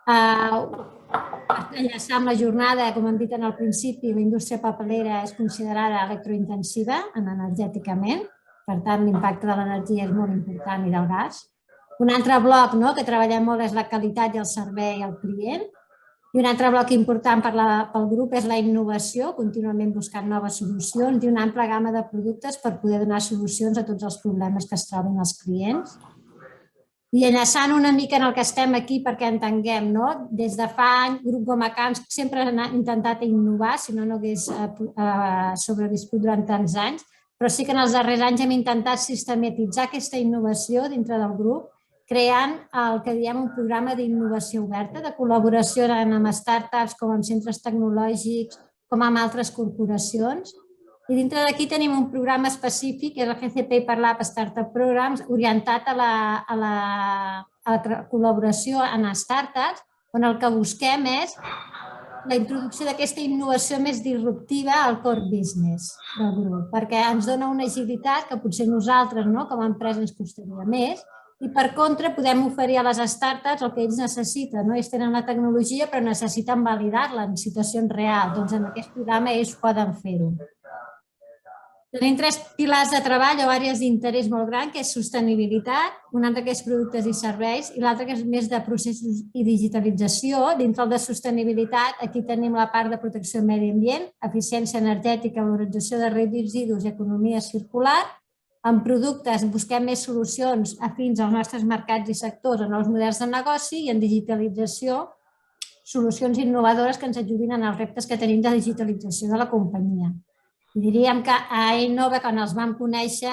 Enllaçar amb la jornada, com hem dit en el principi, la indústria papelera és considerada electrointensiva energèticament, per tant, l'impacte de l'energia és molt important i del gas. Un altre bloc que treballem molt és la qualitat i el servei al client. I un altre bloc important pel grup és la innovació, contínuament buscant noves solucions i una ampla gamma de productes per poder donar solucions a tots els problemes que es troben els clients. I enllaçant una mica en el que estem aquí perquè entenguem, des de fa anys, Grup Gomacams sempre ha intentat innovar, si no hagués sobreviscut durant tants anys, però sí que en els darrers anys hem intentat sistematitzar aquesta innovació dintre del grup, creant el que diem un programa d'innovació oberta, de col·laboració amb startups, com amb centres tecnològics, com amb altres corporacions. I dintre d'aquí tenim un programa específic, que és el GCP Hyperlab Startup Programs, orientat a la col·laboració en startups, on el que busquem és la introducció d'aquesta innovació més disruptiva al core business del grup, perquè ens dona una agilitat que potser nosaltres, com a empresa, ens costaria més, i per contra podem oferir a les startups el que ells necessiten. Ells tenen la tecnologia però necessiten validar-la en situacions reals. Doncs en aquest programa ells poden fer-ho. Tenim 3 pilars de treball o àrees d'interès molt gran, que és sostenibilitat, un altre que és productes i serveis i l'altre que és més de processos i digitalització. Dintre de sostenibilitat, aquí tenim la part de protecció del medi ambient, eficiència energètica, valorització de residus i economia circular. En productes busquem més solucions afins als nostres mercats i sectors, en nous models de negoci, i en digitalització, solucions innovadores que ens ajudin en els reptes que tenim de digitalització de la companyia. I diríem que a Innova, quan els vam conèixer,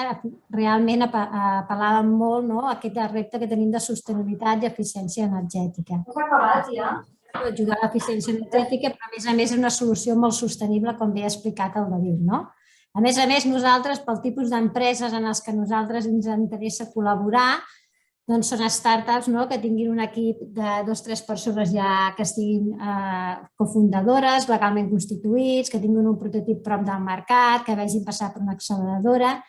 realment apel·làvem molt a aquest repte que tenim de sostenibilitat i eficiència energètica. Has acabat ja? Ajudar a l'eficiència energètica, però a més és una solució molt sostenible, com bé ha explicat el David. A més, nosaltres, pel tipus d'empreses en les que nosaltres ens interessa col·laborar, doncs són startups que tinguin un equip de 2 o 3 persones ja que estiguin cofundadores, legalment constituïts, que tinguin un prototip prop del mercat, que vagin passar per una acceleradora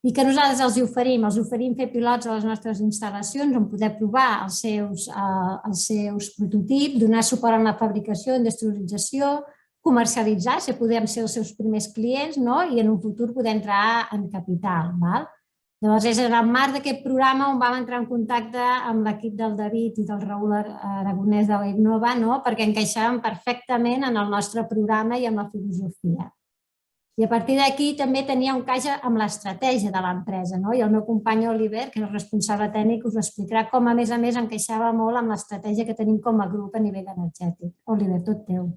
i que nosaltres els oferim fer pilots a les nostres instal·lacions on poder provar els seus prototips, donar suport en la fabricació, industrialització, comercialitzar, si podem ser els seus primers clients i en un futur poder entrar en capital. Llavors, és en el marc d'aquest programa on vam entrar en contacte amb l'equip del David i del Raül Aragonès de la Innova perquè encaixaven perfectament en el nostre programa i amb la filosofia. I a partir d'aquí també tenia un caix amb l'estratègia de l'empresa i el meu company Oliver, que és el responsable tècnic, us ho explicarà com a més encaixava molt amb l'estratègia que tenim com a grup a nivell energètic. Oliver, tot teu.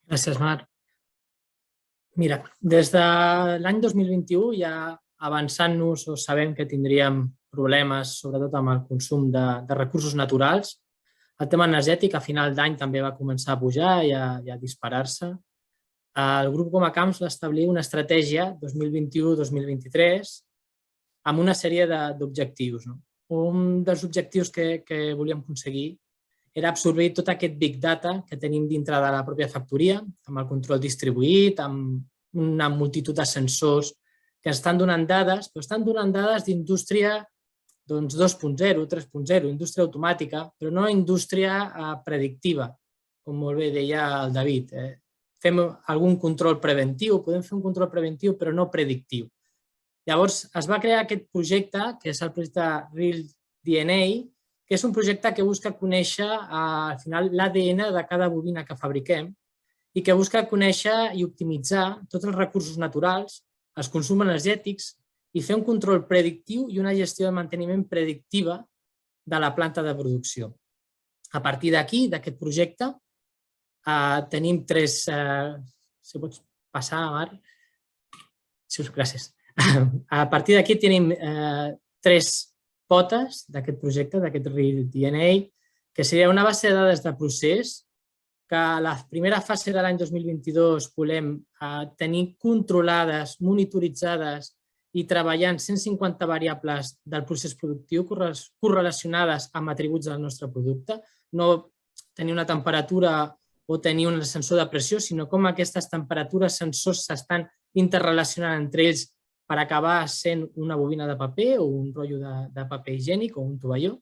Gràcies, Mar. Mira, des de l'any 2021 ja avançant-nos o sabem que tindríem problemes, sobretot amb el consum de recursos naturals. El tema energètic a final d'any també va començar a pujar i a disparar-se. El grup Gomacams va establir una estratègia 2021-2023 amb una sèrie d'objectius. Un dels objectius que volíem aconseguir era absorbir tot aquest big data que tenim dintre de la pròpia factoria, amb el control distribuït, amb una multitud de sensors que estan donant dades, però estan donant dades d'indústria doncs 2.0, 3.0, indústria automàtica, però no indústria predictiva, com molt bé deia el David. Fem algun control preventiu, podem fer un control preventiu, però no predictiu. Llavors, es va crear aquest projecte, que és el projecte Real DNA, que és un projecte que busca conèixer al final l'ADN de cada bobina que fabriquem i que busca conèixer i optimitzar tots els recursos naturals, els consums energètics i fer un control predictiu i una gestió de manteniment predictiva de la planta de producció. A partir d'aquí, d'aquest projecte, tenim tres... Si pots passar, Marc. Gràcies. A partir d'aquí tenim tres potes d'aquest projecte, d'aquest Real DNA, que seria una base de dades de procés que a la primera fase de l'any 2022 volem tenir controlades, monitoritzades i treballant 150 variables del procés productiu correlacionades amb atributs del nostre producte. No tenir una temperatura o tenir un sensor de pressió, sinó com aquestes temperatures, sensors s'estan interrelacionant entre ells per acabar sent una bobina de paper o un rotllo de paper higiènic o un tovalló.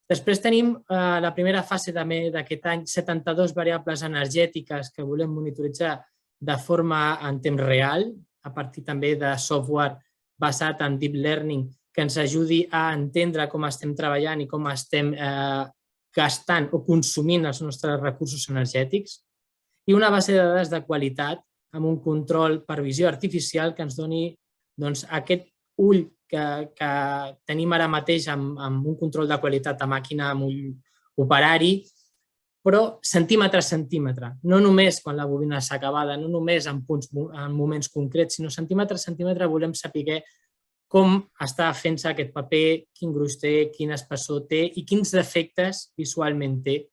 Després tenim la primera fase d'aquest any, 72 variables energètiques que volem monitoritzar de forma en temps real, a partir també de software basat en deep learning que ens ajudi a entendre com estem treballant i com estem gastant o consumint els nostres recursos energètics, i una base de dades de qualitat amb un control per visió artificial que ens doni aquest ull que tenim ara mateix amb un control de qualitat a màquina, amb ull operari, però centímetre a centímetre, no només quan la bobina s'ha acabada, no només en moments concrets, sinó centímetre a centímetre volem saber com està fent-se aquest paper, quin gruix té, quin espessor té i quins defectes visualment té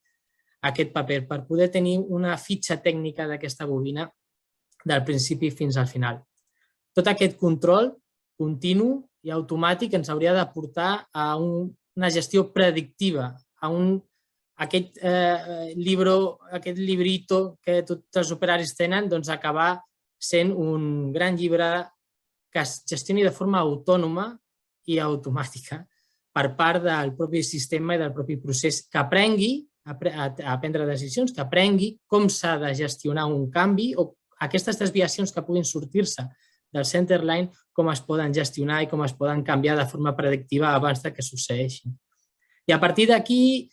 aquest paper per poder tenir una fitxa tècnica d'aquesta bobina del principi fins al final. Tot aquest control continu i automàtic ens hauria de portar a una gestió predictiva, a aquest librito que tots els operaris tenen, doncs acabar sent un gran llibre que es gestioni de forma autònoma i automàtica per part del propi sistema i del propi procés, que aprengui a prendre decisions, que aprengui com s'ha de gestionar un canvi o aquestes desviacions que puguin sortir-se del centerline, com es poden gestionar i com es poden canviar de forma predictiva abans que succeeixin. I a partir d'aquí,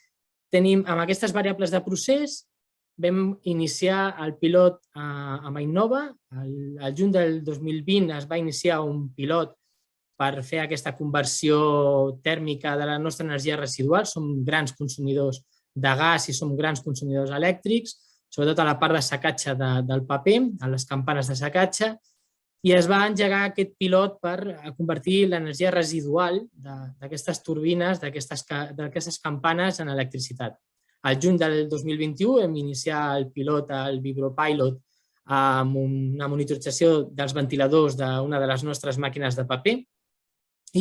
amb aquestes variables de procés, vam iniciar el pilot amb Innova. Al juny del 2020 es va iniciar un pilot per fer aquesta conversió tèrmica de la nostra energia residual. Som grans consumidors de gas i som grans consumidors elèctrics, sobretot a la part de secatge del paper, a les campanes de secatge, i es va engegar aquest pilot per convertir l'energia residual d'aquestes turbines, d'aquestes campanes, en electricitat. Al juny del 2021 vam iniciar el pilot, el VibroPilot, amb una monitorització dels ventiladors d'una de les nostres màquines de paper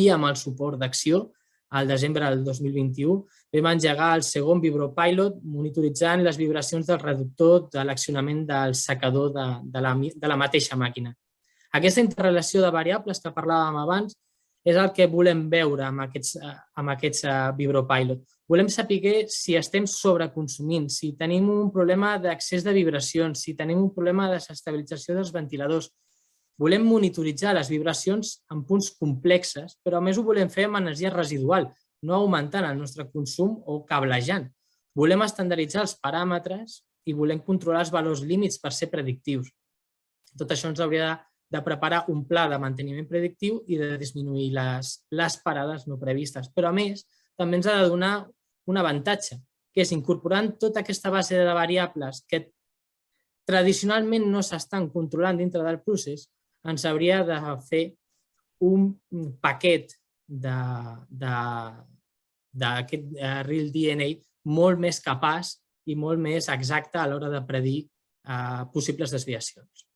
i amb el suport d'Acció, al desembre del 2021, vam engegar el segon VibroPilot monitoritzant les vibracions del reductor de l'accionament del secador de la mateixa màquina. Aquesta interrelació de variables que parlàvem abans és el que volem veure amb aquests VibroPilot. Volem saber si estem sobreconsumint, si tenim un problema d'accés de vibracions, si tenim un problema de desestabilització dels ventiladors. Volem monitoritzar les vibracions en punts complexes, però a més ho volem fer amb energia residual, no augmentant el nostre consum o cablejant. Volem estandarditzar els paràmetres i volem controlar els valors límits per ser predictius. Tot això ens hauria de preparar un pla de manteniment predictiu i de disminuir les parades no previstes. Però, a més, també ens ha de donar un avantatge, que és incorporant tota aquesta base de variables que tradicionalment no s'estan controlant dintre del procés, ens hauria de fer un paquet d'aquest Real DNA molt més capaç i molt més exacte a l'hora de predir possibles desviacions.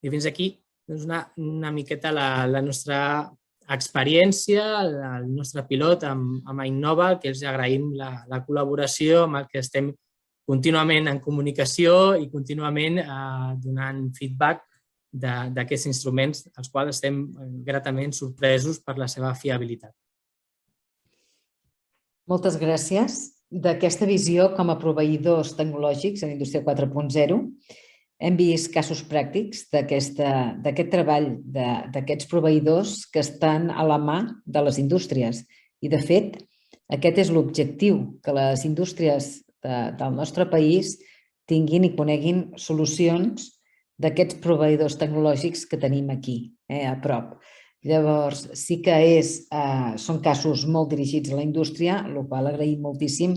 I fins aquí una miqueta la nostra experiència, el nostre pilot amb Innova, que els agraïm la col·laboració, amb el que estem contínuament en comunicació i contínuament donant feedback d'aquests instruments, els quals estem gratament sorpresos per la seva fiabilitat. Moltes gràcies. D'aquesta visió com a proveïdors tecnològics en Indústria 4.0, hem vist casos pràctics d'aquest treball d'aquests proveïdors que estan a la mà de les indústries. I, de fet, aquest és l'objectiu, que les indústries del nostre país tinguin i coneguin solucions d'aquests proveïdors tecnològics que tenim aquí, a prop. Llavors, sí que són casos molt dirigits a la indústria, el qual agraïm moltíssim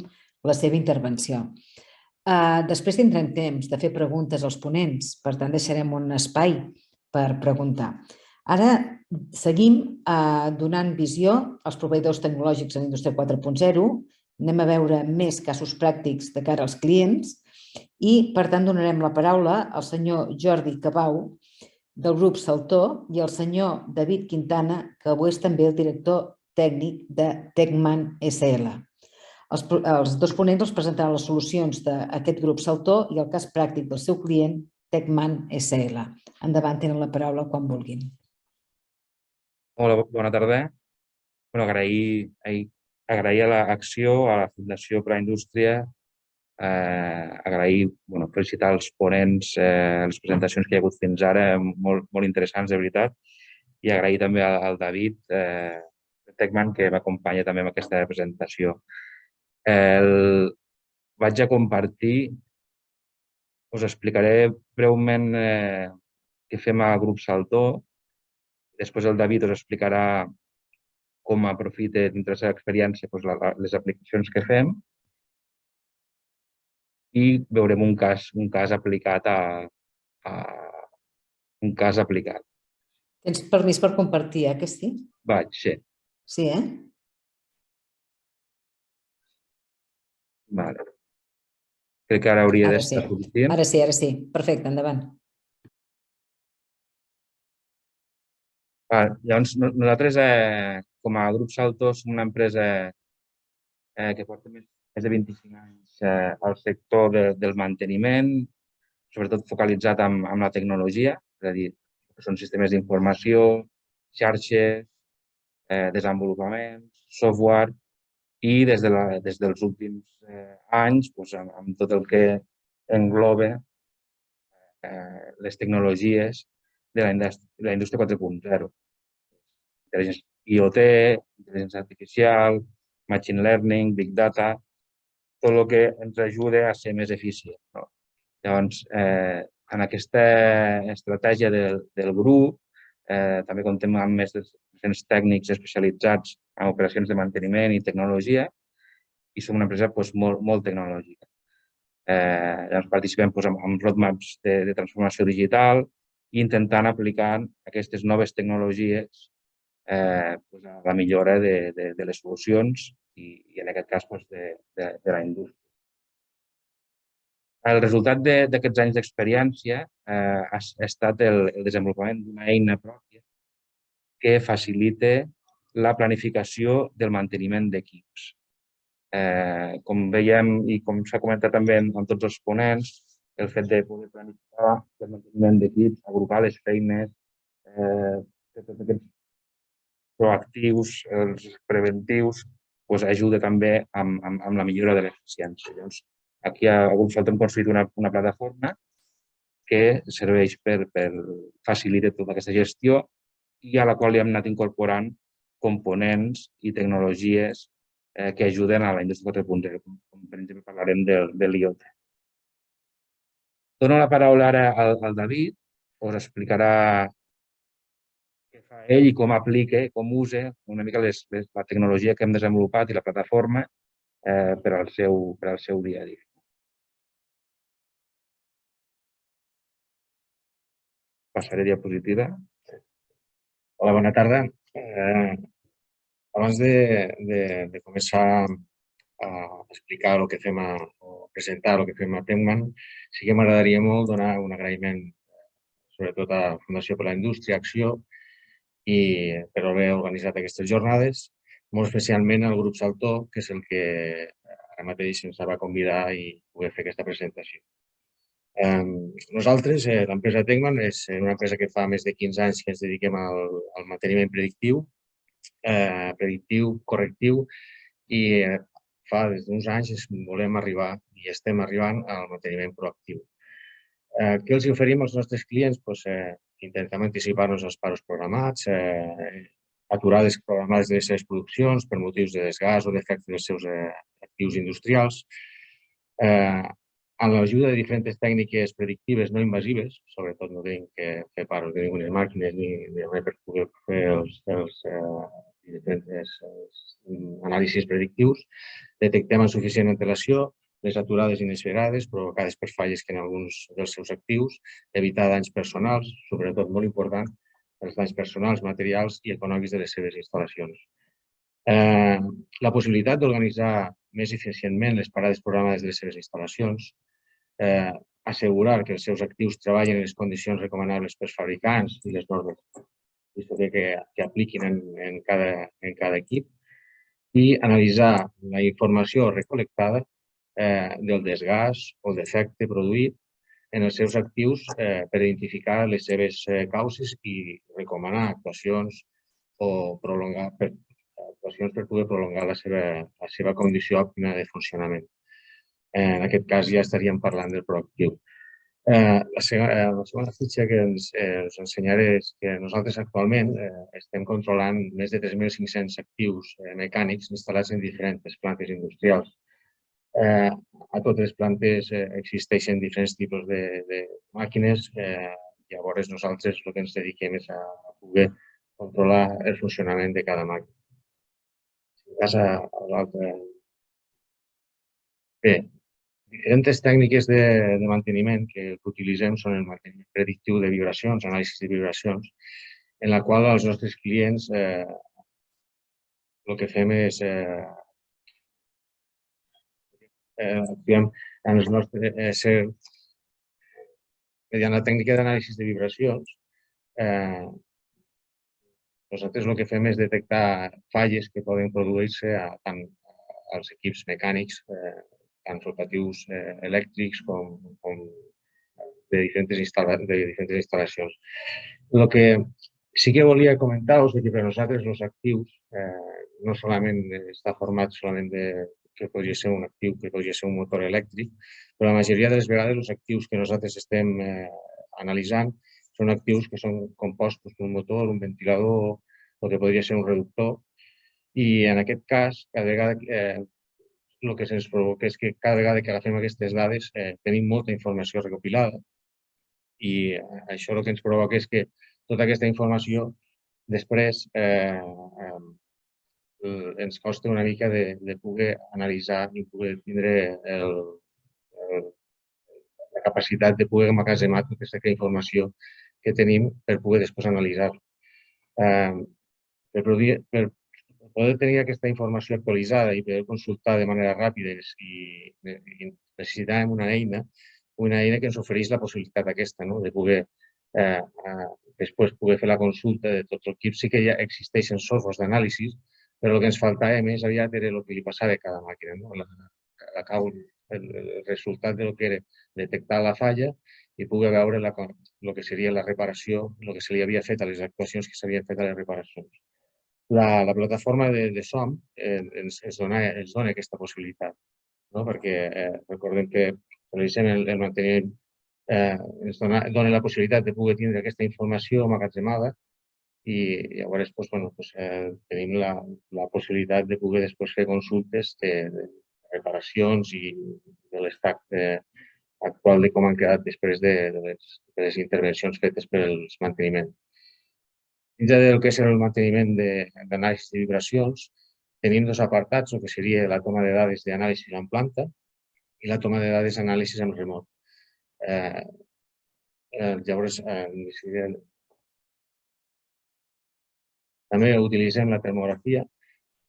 la seva intervenció. Després tindrem temps de fer preguntes als ponents, per tant deixarem un espai per preguntar. Ara seguim donant visió als proveïdors tecnològics en Indústria 4.0, anem a veure més casos pràctics de cara als clients i, per tant, donarem la paraula al senyor Jordi Cabau, del grup Saltor, i el senyor David Quintana, que avui és també el director tècnic de Techman SL. Els dos ponents els presentaran les solucions d'aquest grup Saltor i el cas pràctic del seu client, Techman SL. Endavant, tenen la paraula quan vulguin. Hola, bona tarda. Agrair a l'Acció, a la Fundació per la Indústria, agrair, felicitar els ponents, les presentacions que hi ha hagut fins ara, molt interessants, de veritat, i agrair també al David Techman, que m'acompanya també en aquesta presentació. Vaig a compartir, us explicaré breument què fem al grup Saltor, després el David us explicarà com aprofita dintre la seva experiència les aplicacions que fem, i veurem un cas aplicat Tens permís per compartir, que sí? Vaig, sí. Sí, Vale. Crec que ara hauria d'estar sortint. Ara sí. Perfecte, endavant. Llavors, nosaltres, com a grup Saltor, som una empresa que porta més de 25 anys al sector del manteniment, sobretot focalitzat en la tecnologia, és a dir, són sistemes d'informació, xarxes, desenvolupaments, software, i des dels últims anys, amb tot el que engloba les tecnologies de la indústria 4.0. IoT, intel·ligència artificial, machine learning, big data, tot el que ens ajuda a ser més eficient. Llavors, en aquesta estratègia del grup, també comptem amb més de 300 tècnics especialitzats en operacions de manteniment i tecnologia, i som una empresa molt tecnològica. Llavors, participem en roadmaps de transformació digital i intentant aplicar aquestes noves tecnologies a la millora de les solucions i, en aquest cas, de la indústria. El resultat d'aquests anys d'experiència ha estat el desenvolupament d'una eina pròpia que facilita la planificació del manteniment d'equips. Com veiem i com s'ha comentat també amb tots els ponents, el fet de poder planificar el manteniment d'equips, agrupar les feines, tots aquests proactius, els preventius, ajuda també amb la millora de l'eficiència. Llavors, aquí a grup Saltor hem construït una plataforma que serveix per facilitar tota aquesta gestió i a la qual hi hem anat incorporant components i tecnologies que ajuden a la indústria 4.0, com per exemple parlarem de l'IoT. Dono la paraula ara al David, us explicarà què fa ell i com aplica, com usa una mica la tecnologia que hem desenvolupat i la plataforma per al seu dia a dia. Passaré diapositiva. Hola, bona tarda. Abans de començar a explicar el que fem o presentar el que fem a Techman, sí que m'agradaria molt donar un agraïment, sobretot a la Fundació per la Indústria, Acció, i per haver organitzat aquestes jornades, molt especialment al grup Saltor, que és el que ara mateix ens va convidar i poder fer aquesta presentació. Nosaltres, l'empresa Techman, és una empresa que fa més de 15 anys que ens dediquem al manteniment predictiu, correctiu, i fa des d'uns anys volem arribar i estem arribant al manteniment proactiu. Què els oferim als nostres clients? Intentem anticipar-nos als paros programats, aturades programades de les seves produccions per motius de desgast o defecte dels seus actius industrials, amb l'ajuda de diferents tècniques predictives no invasives, sobretot no tenim que fer paros de ningú màquines ni res per poder fer els diferents anàlisis predictius, detectem amb suficient antelació les aturades inesperades provocades per falles que en alguns dels seus actius, evitar danys personals, sobretot molt important, els danys personals, materials i econòmics de les seves instal·lacions. La possibilitat d'organitzar més eficientment les parades programades de les seves instal·lacions, assegurar que els seus actius treballen en les condicions recomanables pels fabricants i les normes que apliquin en cada equip i analitzar la informació recol·lectada del desgast o defecte produït en els seus actius per identificar les seves causes i recomanar actuacions per poder prolongar la seva condició òptima de funcionament. En aquest cas ja estaríem parlant del proactiu. La segona fitxa que us ensenyaré és que nosaltres actualment estem controlant més de 3.500 actius mecànics instal·lats en diferents plantes industrials. A totes les plantes existeixen diferents tipus de màquines, llavors nosaltres el que ens dediquem és a poder controlar el funcionament de cada màquina. Bé, diferents tècniques de manteniment que utilitzem són el manteniment predictiu de vibracions, anàlisi de vibracions, en la qual els nostres clients el que fem és mediant la tècnica d'anàlisi de vibracions, nosaltres el que fem és detectar falles que poden produir-se tant als equips mecànics, tant rotatius elèctrics com de diferents instal·lacions. El que sí que volia comentar-vos és que per nosaltres els actius no solament està format solament que podria ser un actiu, que podria ser un motor elèctric, però la majoria de les vegades els actius que nosaltres estem analitzant són actius que són compostos per un motor, un ventilador o que podria ser un reductor. I en aquest cas, cada vegada el que se'ns provoca és que cada vegada que agafem aquestes dades tenim molta informació recopilada i això el que ens provoca és que tota aquesta informació després ens costa una mica de poder analitzar i poder tindre la capacitat de poder emmagatzemar tota aquesta informació que tenim per poder després analitzar-la. Per poder tenir aquesta informació actualitzada i poder consultar de manera ràpida i necessitàvem una eina que ens ofereix la possibilitat aquesta, de poder després poder fer la consulta de tot l'equip. Sí que ja existeixen softwares d'anàlisi, però el que ens faltava més aviat era el que li passava a cada màquina, el resultat del que era detectar la falla i poder veure el que seria la reparació, el que se li havia fet a les actuacions que s'havien fet a les reparacions. La plataforma de SOM ens dona aquesta possibilitat, perquè recordem que el manteniment ens dona la possibilitat de poder tindre aquesta informació emmagatzemada i llavors tenim la possibilitat de poder després fer consultes de reparacions i de l'estat actual de com han quedat després de les intervencions fetes per els manteniments. Dins del que és el manteniment d'anàlisi de vibracions, tenim dos apartats, el que seria la toma de dades d'anàlisi en planta i la toma de dades d'anàlisi en remot. Llavors, també utilitzem la termografia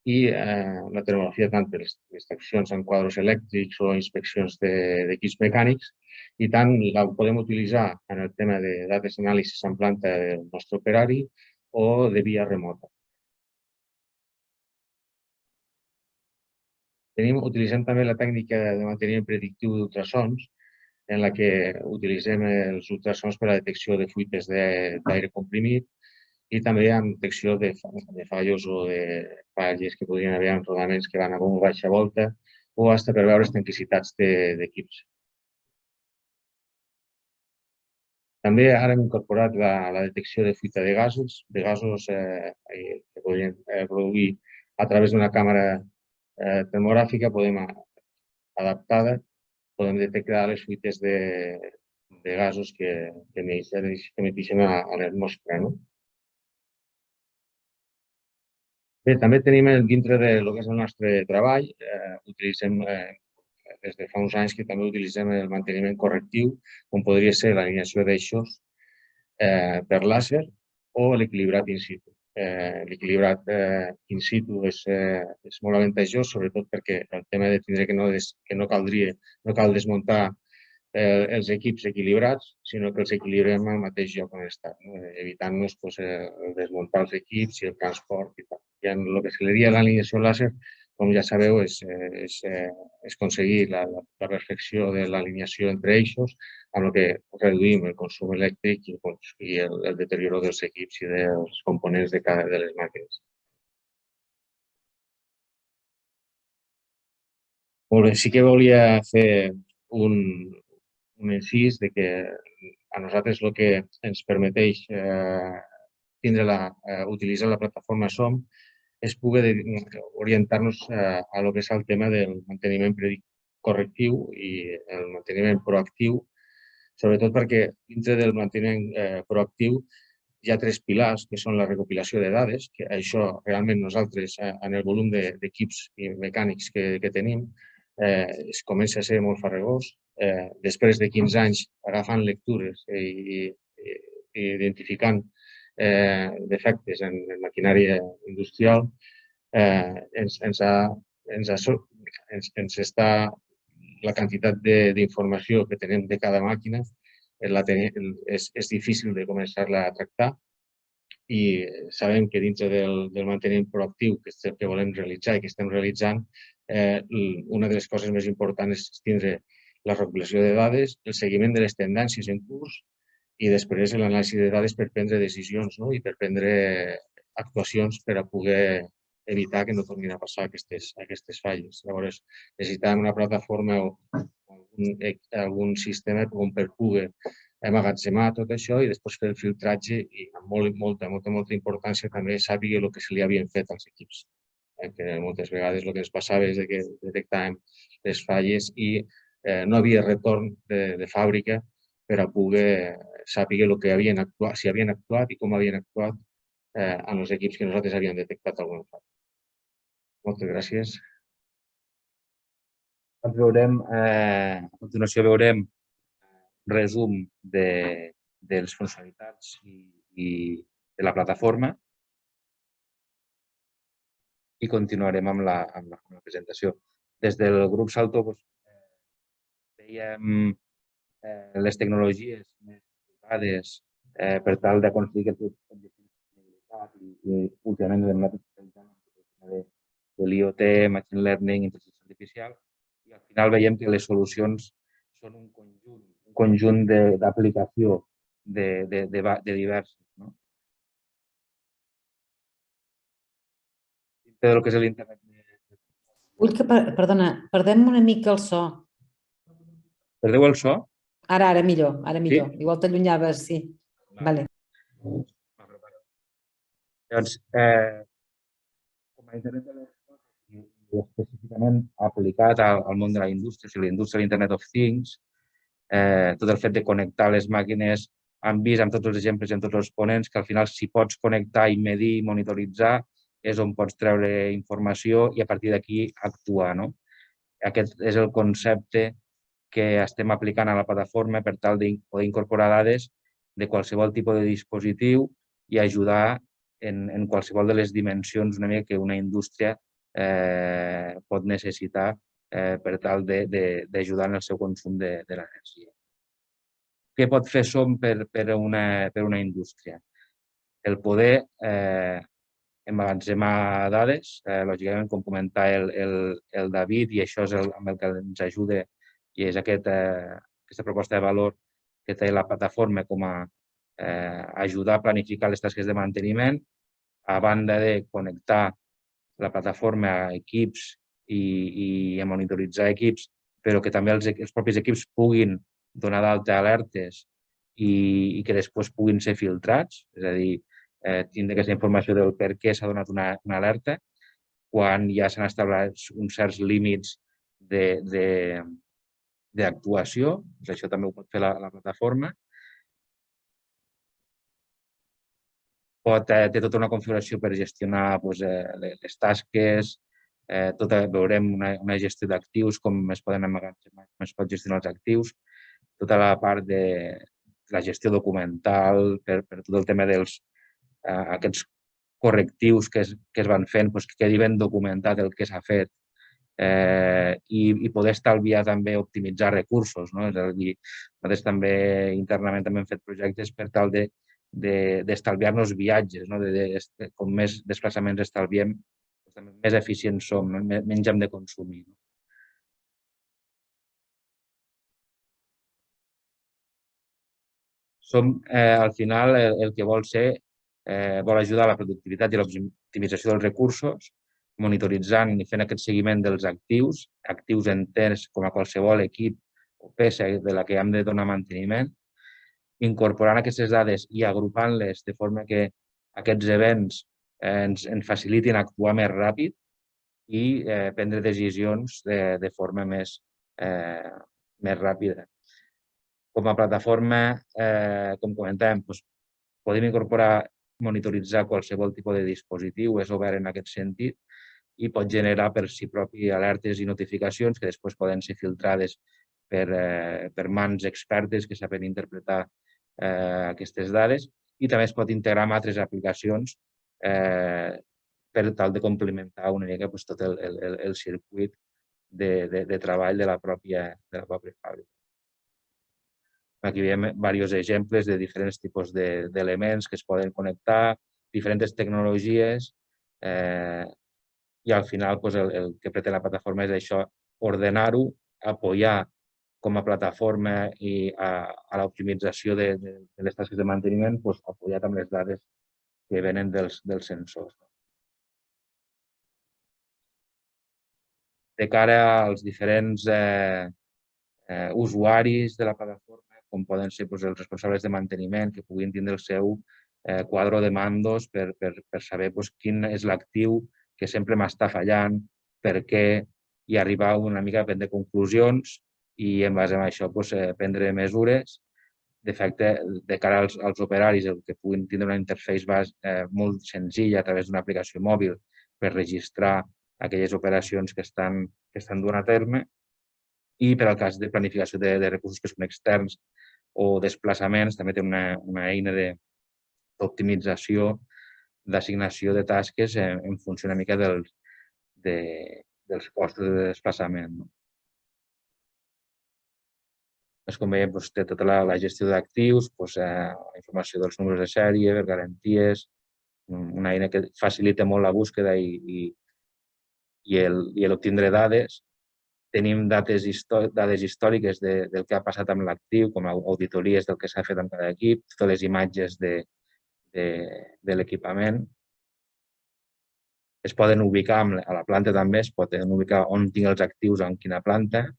i la termografia tant per les extraccions en quadres elèctrics o inspeccions d'equips mecànics i tant la podem utilitzar en el tema de dades d'anàlisi en planta del nostre operari o de via remota. Utilitzem també la tècnica de manteniment predictiu d'ultrasons, en la que utilitzem els ultrasons per a la detecció de fuites d'aire comprimit i també amb detecció de fallos o de falles que podrien haver en rodaments que van a molt baixa volta o fins per veure excentricitats d'equips. També ara hem incorporat la detecció de fuita de gasos que podrien produir a través d'una càmera termogràfica adaptada, podem detectar les fuites de gasos que emetixen a l'atmosfera. Bé, també tenim dintre del que és el nostre treball, utilitzem des de fa uns anys que també utilitzem el manteniment correctiu, com podria ser l'alineació d'eixos per làser o l'equilibrat in situ. L'equilibrat in situ és molt avantatjós, sobretot perquè el tema de tindre que no cal desmuntar els equips equilibrats, sinó que els equilibrem al mateix lloc on estan, evitant-nos desmuntar els equips i el transport i tal. I en el que se li diria l'alineació làser, com ja sabeu, és aconseguir la perfecció de l'alineació entre eixos, amb el que reduïm el consum elèctric i el deterioro dels equips i dels components de cada de les màquines. Molt bé, sí que volia fer un incís de que a nosaltres el que ens permeteix utilitzar la plataforma SOM és poder orientar-nos a lo que és el tema del manteniment correctiu i el manteniment proactiu, sobretot perquè dintre del manteniment proactiu hi ha 3 pilars, que són la recopilació de dades, que això realment nosaltres, en el volum d'equips i mecànics que tenim, es comença a ser molt farragós. Després de 15 anys agafant lectures i identificant defectes en maquinària industrial, la quantitat d'informació que tenim de cada màquina és difícil de començar-la a tractar i sabem que dintre del manteniment proactiu que volem realitzar i que estem realitzant, una de les coses més importants és tindre la recopilació de dades, el seguiment de les tendències en curs i després l'anàlisi de dades per prendre decisions i per prendre actuacions per a poder evitar que no tornin a passar aquestes falles. Llavors, necessitàvem una plataforma o algun sistema per poder emmagatzemar tot això i després fer el filtratge i amb molta importància també sàpiga el que se li havien fet als equips. Que moltes vegades el que ens passava és que detectàvem les falles i no havia retorn de fàbrica per a poder saber si havien actuat i com havien actuat en els equips que nosaltres havíem detectat algun fall. Moltes gràcies. A continuació veurem un resum de les funcionalitats i de la plataforma i continuarem amb la presentació. Des del grup Salto veiem les tecnologies més usades per tal d'aconseguir aquests objectius de sostenibilitat i últimament hem anat especialitzant de l'IoT, Machine Learning, Intel·ligència Artificial i al final veiem que les solucions són un conjunt d'aplicació de diverses. Dintre del que és l'internet. Vull que, perdona, perdem una mica el so. Perdeu el so? Ara millor, ara millor. Igual t'allunyaves, sí. Vale. Doncs, com a internet de les coses, i específicament aplicat al món de la indústria, o sigui, la indústria de l'Internet of Things, tot el fet de connectar les màquines, hem vist amb tots els exemples i amb tots els ponents que al final si pots connectar i medir i monitoritzar és on pots treure informació i a partir d'aquí actuar. Aquest és el concepte que estem aplicant a la plataforma per tal de poder incorporar dades de qualsevol tipus de dispositiu i ajudar en qualsevol de les dimensions una mica que una indústria pot necessitar per tal d'ajudar en el seu consum de l'energia. Què pot fer SOM per una indústria? El poder emmagatzemar dades, lògicament, com comentava el David, i això és amb el que ens ajuda i és aquesta proposta de valor que té la plataforma com a ajudar a planificar les tasques de manteniment, a banda de connectar la plataforma a equips i a monitoritzar equips, però que també els propis equips puguin donar d'alta alertes i que després puguin ser filtrats, és a dir, tindre aquesta informació del per què s'ha donat una alerta, quan ja s'han establert uns certs límits d'actuació, això també ho pot fer la plataforma. Té tota una configuració per gestionar les tasques, veurem una gestió d'actius, com es poden emmagatzemar, com es pot gestionar els actius, tota la part de la gestió documental, per tot el tema d'aquests correctius que es van fent, que quedi ben documentat el que s'ha fet i poder estalviar també, optimitzar recursos. És a dir, nosaltres també internament hem fet projectes per tal d'estalviar-nos viatges. Com més desplaçaments estalviem, més eficients som, menys hem de consumir. Al final, el que vol ajudar a la productivitat i l'optimització dels recursos, monitoritzant i fent aquest seguiment dels actius enters com a qualsevol equip o peça de la que hem de donar manteniment, incorporant aquestes dades i agrupant-les de forma que aquests events ens facilitin actuar més ràpid i prendre decisions de forma més ràpida. Com a plataforma, com comentàvem, podem incorporar, monitoritzar qualsevol tipus de dispositiu, és obert en aquest sentit, i pot generar per si propi alertes i notificacions que després poden ser filtrades per mans expertes que saben interpretar aquestes dades, i també es pot integrar amb altres aplicacions per tal de complementar una mica tot el circuit de treball de la pròpia fàbrica. Aquí veiem diversos exemples de diferents tipus d'elements que es poden connectar, diferents tecnologies, i al final el que pretén la plataforma és això, ordenar-ho, apoyar com a plataforma i a l'optimització de les tasques de manteniment, apoyat amb les dades que venen dels sensors. De cara als diferents usuaris de la plataforma, com poden ser els responsables de manteniment, que puguin tindre el seu quadre de mandos per saber quin és l'actiu que sempre m'està fallant, per què, i arribar una mica a prendre conclusions i en base a això prendre mesures. De cara als operaris, que puguin tindre una interface molt senzilla a través d'una aplicació mòbil per registrar aquelles operacions que estan duent a terme, i per al cas de planificació de recursos que són externs o desplaçaments, també té una eina d'optimització, d'assignació de tasques en funció una mica dels costos de desplaçament. Com veiem, té tota la gestió d'actius, la informació dels números de sèrie, les garanties, una eina que facilita molt la búsqueda i l'obtindre dades. Tenim dades històriques del que ha passat amb l'actiu, com a auditories del que s'ha fet amb cada equip, totes les imatges de l'equipament. Es poden ubicar a la planta també, es poden ubicar on tinc els actius, en quina planta.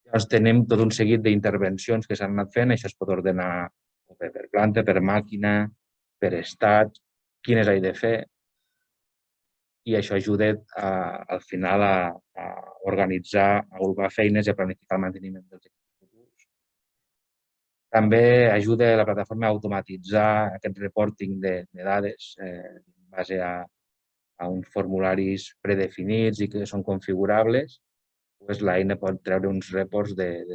Llavors tenim tot un seguit d'intervencions que s'han anat fent, això es pot ordenar per planta, per màquina, per estat, quines he de fer, i això ajuda al final a organitzar, a agrupar feines i a planificar el manteniment dels equips futurs. També ajuda la plataforma a automatitzar aquest reporting de dades en base a uns formularis predefinits i que són configurables. L'eina pot treure uns reports de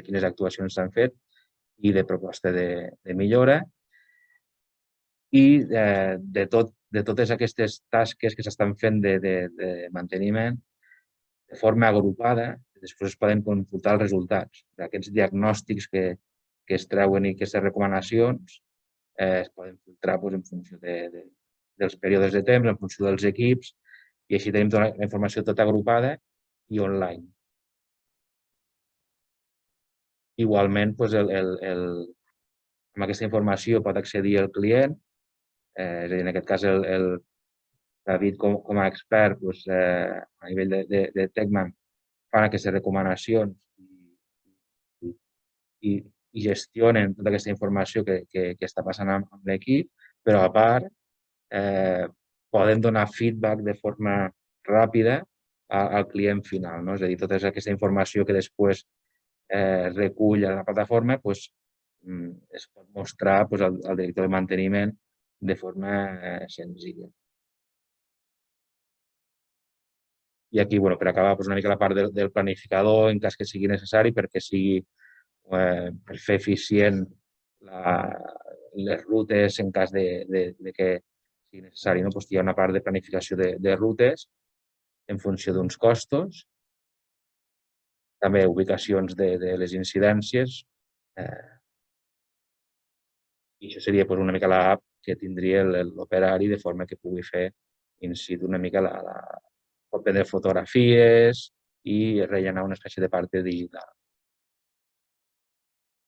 quines actuacions s'han fet i de proposta de millora. I de totes aquestes tasques que s'estan fent de manteniment, de forma agrupada, després es poden consultar els resultats. Aquests diagnòstics que es treuen i aquestes recomanacions es poden filtrar en funció dels períodes de temps, en funció dels equips, i així tenim tota la informació tota agrupada i online. Igualment, amb aquesta informació pot accedir el client, és a dir, en aquest cas David, com a expert, a nivell de Techman, fan aquestes recomanacions i gestionen tota aquesta informació que està passant amb l'equip, però a part poden donar feedback de forma ràpida al client final. És a dir, tota aquesta informació que després recull a la plataforma es pot mostrar al director de manteniment de forma senzilla. I aquí, per acabar, una mica la part del planificador en cas que sigui necessari perquè sigui per fer eficient les rutes en cas de que sigui necessari. Hi ha una part de planificació de rutes en funció d'uns costos, també ubicacions de les incidències, i això seria una mica l'app que tindria l'operari de forma que pugui fer in situ una mica pot prendre fotografies i rellenar una espècie de part digital.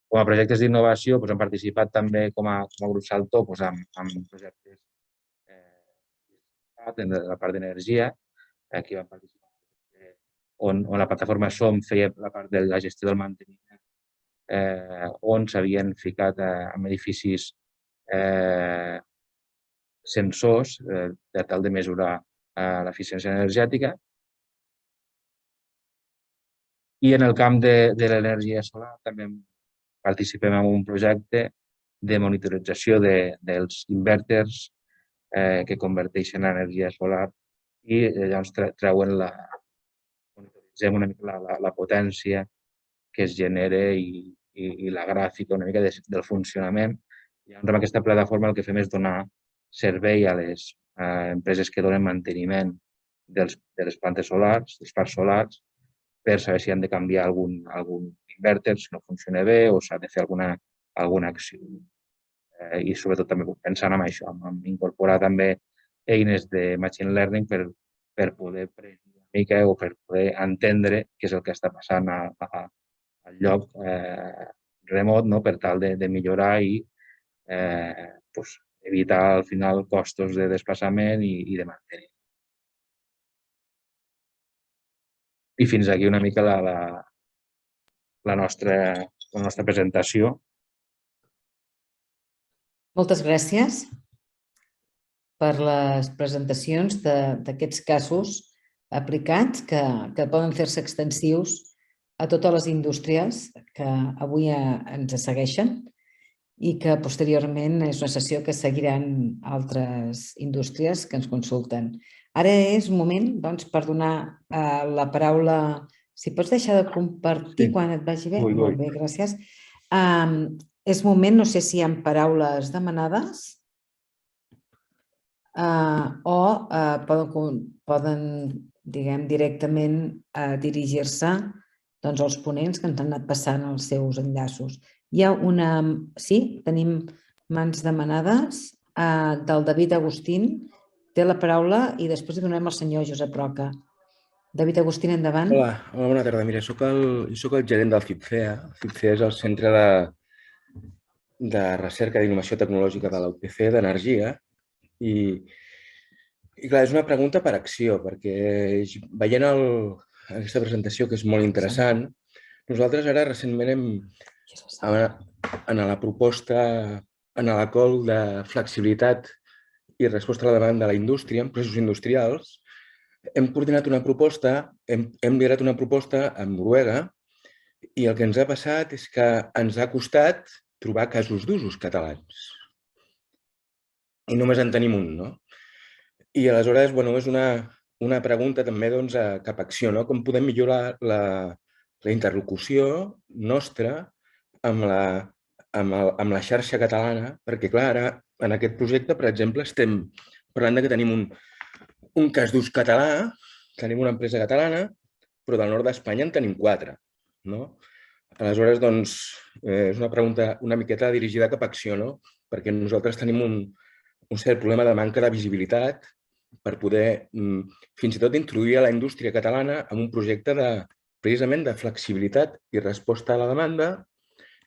Com a projectes d'innovació hem participat també com a grup Salto en projectes en la part d'energia. Aquí vam participar on la plataforma SOM feia la part de la gestió del manteniment, on s'havien ficat en edificis sensors per tal de mesurar l'eficiència energètica. I en el camp de l'energia solar també participem en un projecte de monitorització dels inverters que converteixen l'energia solar i llavors monitoritzem una mica la potència que es genera i la gràfica una mica del funcionament. Llavors, amb aquesta plataforma el que fem és donar servei a les empreses que donen manteniment de les plantes solars, dels parcs solars, per saber si han de canviar algun inverter, si no funciona bé o s'ha de fer alguna acció. I sobretot també pensant en això, en incorporar també eines de machine learning per poder predir una mica o per poder entendre què és el que està passant al lloc remot per tal de millorar i evitar al final costos de desplaçament i de manteniment. I fins aquí una mica la nostra presentació. Moltes gràcies per les presentacions d'aquests casos aplicats que poden fer-se extensius a totes les indústries que avui ens segueixen i que posteriorment és una sessió que seguiran altres indústries que ens consulten. Ara és un moment per donar la paraula. Si pots deixar de compartir quan et vagi bé. Molt bé, gràcies. És moment, no sé si hi ha paraules demanades o poden directament dirigir-se als ponents que ens han anat passant els seus enllaços. Hi ha una... Sí, tenim mans demanades. Del David Agustín té la paraula i després li donem al senyor Josep Roca. David Agustín, endavant. Hola, bona tarda. Mira, soc el gerent del CIPCEA. El CIPCEA és el Centre de Recerca d'Innovació Tecnològica de la UPC d'Energia. I clar, és una pregunta per acció, perquè veient aquesta presentació, que és molt interessant, nosaltres ara recentment en la proposta, en la call de flexibilitat i resposta a la demanda de la indústria, en processos industrials, hem coordinat una proposta, hem liderat una proposta amb Noruega i el que ens ha passat és que ens ha costat trobar casos d'usos catalans. I només en tenim un, no? I aleshores, és una pregunta també cap a acció, no? Com podem millorar la interlocució nostra amb la xarxa catalana? Perquè, clar, ara, en aquest projecte, per exemple, estem parlant que tenim un cas d'ús català, tenim una empresa catalana, però del nord d'Espanya en tenim 4. Aleshores, és una pregunta una miqueta dirigida cap a acció, perquè nosaltres tenim un cert problema de manca de visibilitat per poder fins i tot introduir a la indústria catalana en un projecte precisament de flexibilitat i resposta a la demanda,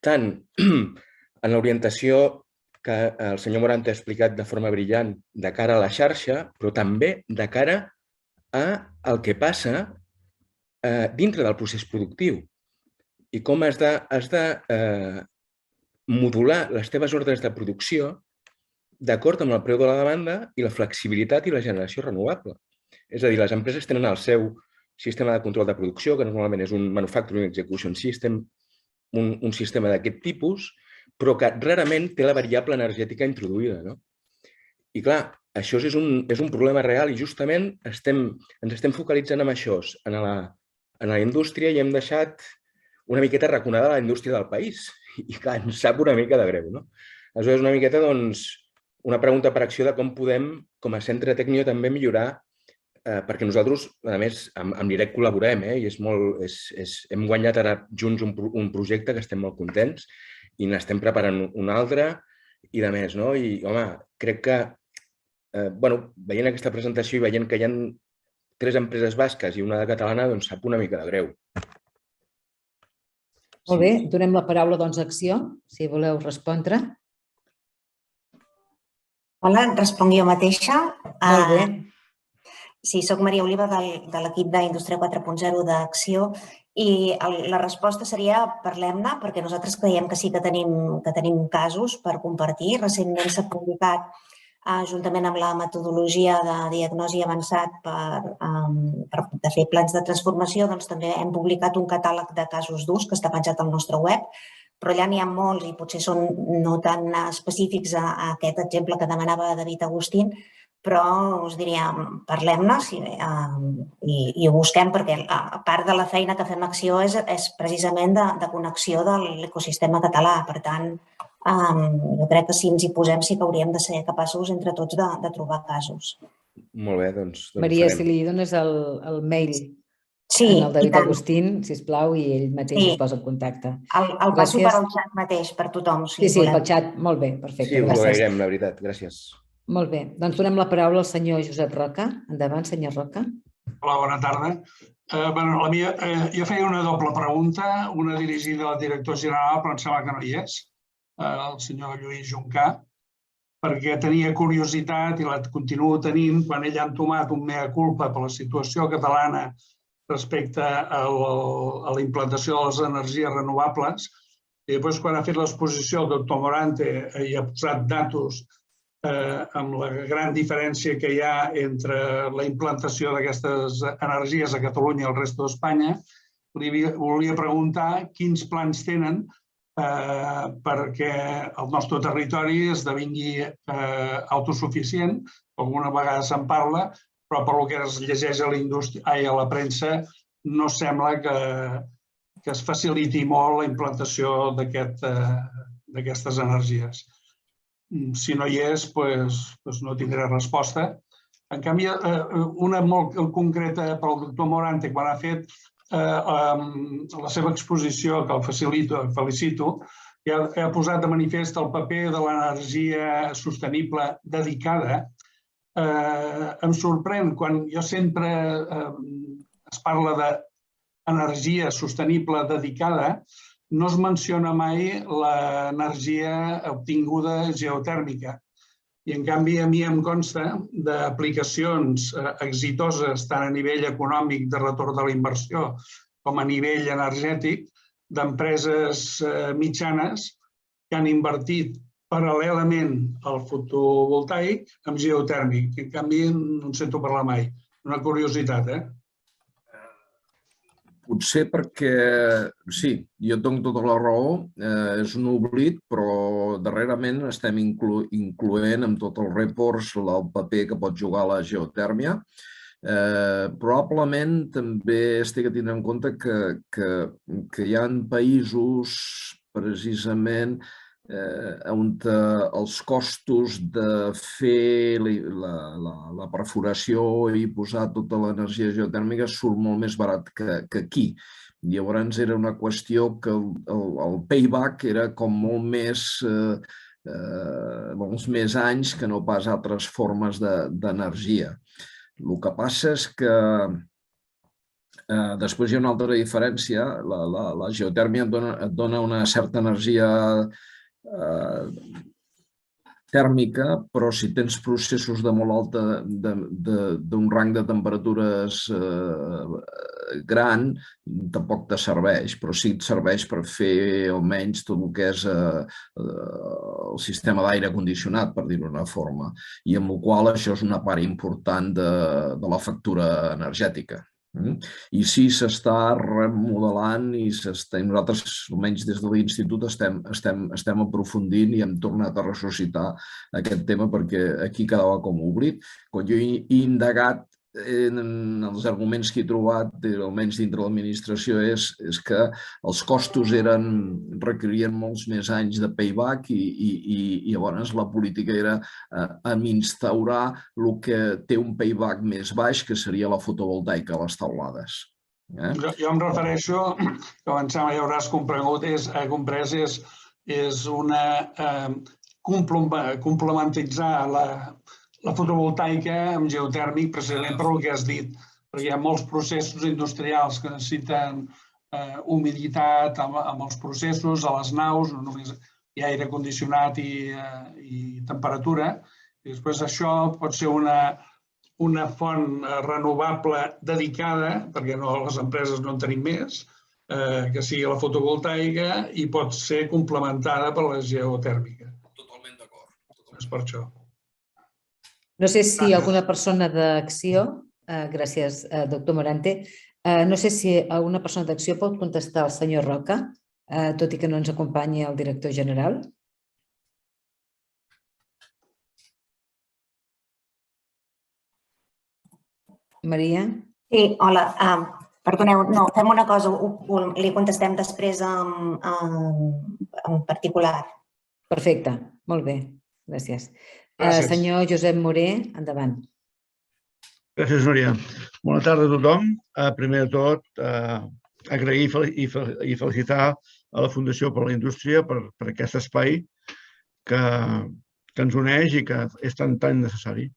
tant en l'orientació que el senyor Morante ha explicat de forma brillant de cara a la xarxa, però també de cara al que passa dintre del procés productiu i com has de modular les teves ordres de producció d'acord amb el preu de la demanda i la flexibilitat i la generació renovable. És a dir, les empreses tenen el seu sistema de control de producció, que normalment és un Manufacturing Execution System, un sistema d'aquest tipus, però que rarament té la variable energètica introduïda. I clar, això és un problema real i justament ens estem focalitzant en això, en la indústria, i hem deixat una miqueta raconada la indústria del país. I clar, ens sap una mica de greu. Aleshores, una miqueta, doncs, una pregunta per acció de com podem, com a centre Tecnio, també millorar, perquè nosaltres, a més, amb l'IREC col·laborem i hem guanyat ara junts un projecte que estem molt contents i n'estem preparant un altre i de més. I, home, crec que, veient aquesta presentació i veient que hi ha 3 empreses basques i una de catalana, doncs sap una mica de greu. Molt bé, donem la paraula doncs a Acció, si voleu respondre. Hola, responc jo mateixa. Molt bé. Sí, soc Maria Oliva de l'equip d'Indústria 4.0 d'Acció i la resposta seria parlem-ne perquè nosaltres creiem que sí que tenim casos per compartir. Recentment s'ha publicat, juntament amb la metodologia de diagnosi avançat per fer plans de transformació, doncs també hem publicat un catàleg de casos d'ús que està penjat al nostre web, però allà n'hi ha molts i potser són no tan específics a aquest exemple que demanava David Agustín, però us diria, parlem-ne i ho busquem perquè a part de la feina que fem a Acció és precisament de connexió de l'ecosistema català. Per tant, jo crec que si ens hi posem sí que hauríem de ser capaços entre tots de trobar casos. Molt bé, doncs Maria, si li dones el mail al David Agustín, sisplau, i ell mateix es posa en contacte. El passo per al xat mateix, per tothom. Sí, pel xat. Molt bé, perfecte. Sí, ho agrairem, la veritat. Gràcies. Molt bé, doncs donem la paraula al senyor Josep Roca. Endavant, senyor Roca. Hola, bona tarda. Jo feia una doble pregunta, una dirigida al director general, però em sembla que no hi és, el senyor Lluís Juncà, perquè tenia curiositat i la continuo tenint quan ell ha entomat un mea culpa per la situació catalana respecte a la implantació de les energies renovables. I després, quan ha fet l'exposició el doctor Morante i ha posat datos amb la gran diferència que hi ha entre la implantació d'aquestes energies a Catalunya i al resta d'Espanya, li volia preguntar quins plans tenen perquè el nostre territori esdevingui autosuficient. Alguna vegada se'n parla, però per el que es llegeix a la premsa no sembla que es faciliti molt la implantació d'aquestes energies. Si no hi és, doncs no tindré resposta. En canvi, una molt concreta pel doctor Morante, quan ha fet la seva exposició, que el felicito, ha posat de manifest el paper de l'energia sostenible dedicada. Em sorprèn quan jo sempre es parla d'energia sostenible dedicada, no es menciona mai l'energia obtinguda geotèrmica. I, en canvi, a mi em consta d'aplicacions exitoses tant a nivell econòmic de retorn de la inversió com a nivell energètic d'empreses mitjanes que han invertit paral·lelament al fotovoltaic amb geotèrmic. En canvi, no en sento parlar mai. Una curiositat, Potser perquè, sí, jo dono tota la raó, és un oblit, però darrerament estem incloent amb tots els reports el paper que pot jugar la geotèrmia. Probablement també estic a tindre en compte que hi ha països precisament on els costos de fer la perforació i posar tota l'energia geotèrmica surt molt més barat que aquí. Llavors era una qüestió que el payback era com molts més anys que no pas altres formes d'energia. El que passa és que després hi ha una altra diferència. La geotèrmia et dona una certa energia tèrmica, però si tens processos de molt alta, d'un rang de temperatures gran, tampoc te serveix, però sí et serveix per fer almenys tot el que és el sistema d'aire condicionat, per dir-ho d'una forma, i amb la qual això és una part important de la factura energètica. I sí, s'està remodelant i nosaltres, almenys des de l'Institut, estem aprofundint i hem tornat a ressuscitar aquest tema perquè aquí quedava com oblit. Quan jo he indagat en els arguments que he trobat, almenys dintre l'administració, és que els costos requerien molts més anys de payback i llavors la política era instaurar el que té un payback més baix, que seria la fotovoltaica a les teulades. Jo em refereixo, que em sembla ja hauràs comprès, és complementitzar la fotovoltaica amb geotèrmic, precisament per el que has dit, perquè hi ha molts processos industrials que necessiten humiditat amb els processos, a les naus, no només hi ha aire condicionat i temperatura, i després això pot ser una font renovable dedicada, perquè les empreses no en tenim més, que sigui la fotovoltaica i pot ser complementada per la geotèrmica. Totalment d'acord. És per això. No sé si alguna persona d'Acció, gràcies, doctor Morante, no sé si alguna persona d'Acció pot contestar al senyor Roca, tot i que no ens acompanyi el director general. Maria? Sí, hola. Perdoneu, no, fem una cosa, li contestem després en particular. Perfecte, molt bé, gràcies. Senyor Josep Moré, endavant. Gràcies, Núria. Bona tarda a tothom. Primer de tot, agrair i felicitar a la Fundació per la Indústria per aquest espai que ens uneix i que és tan necessari.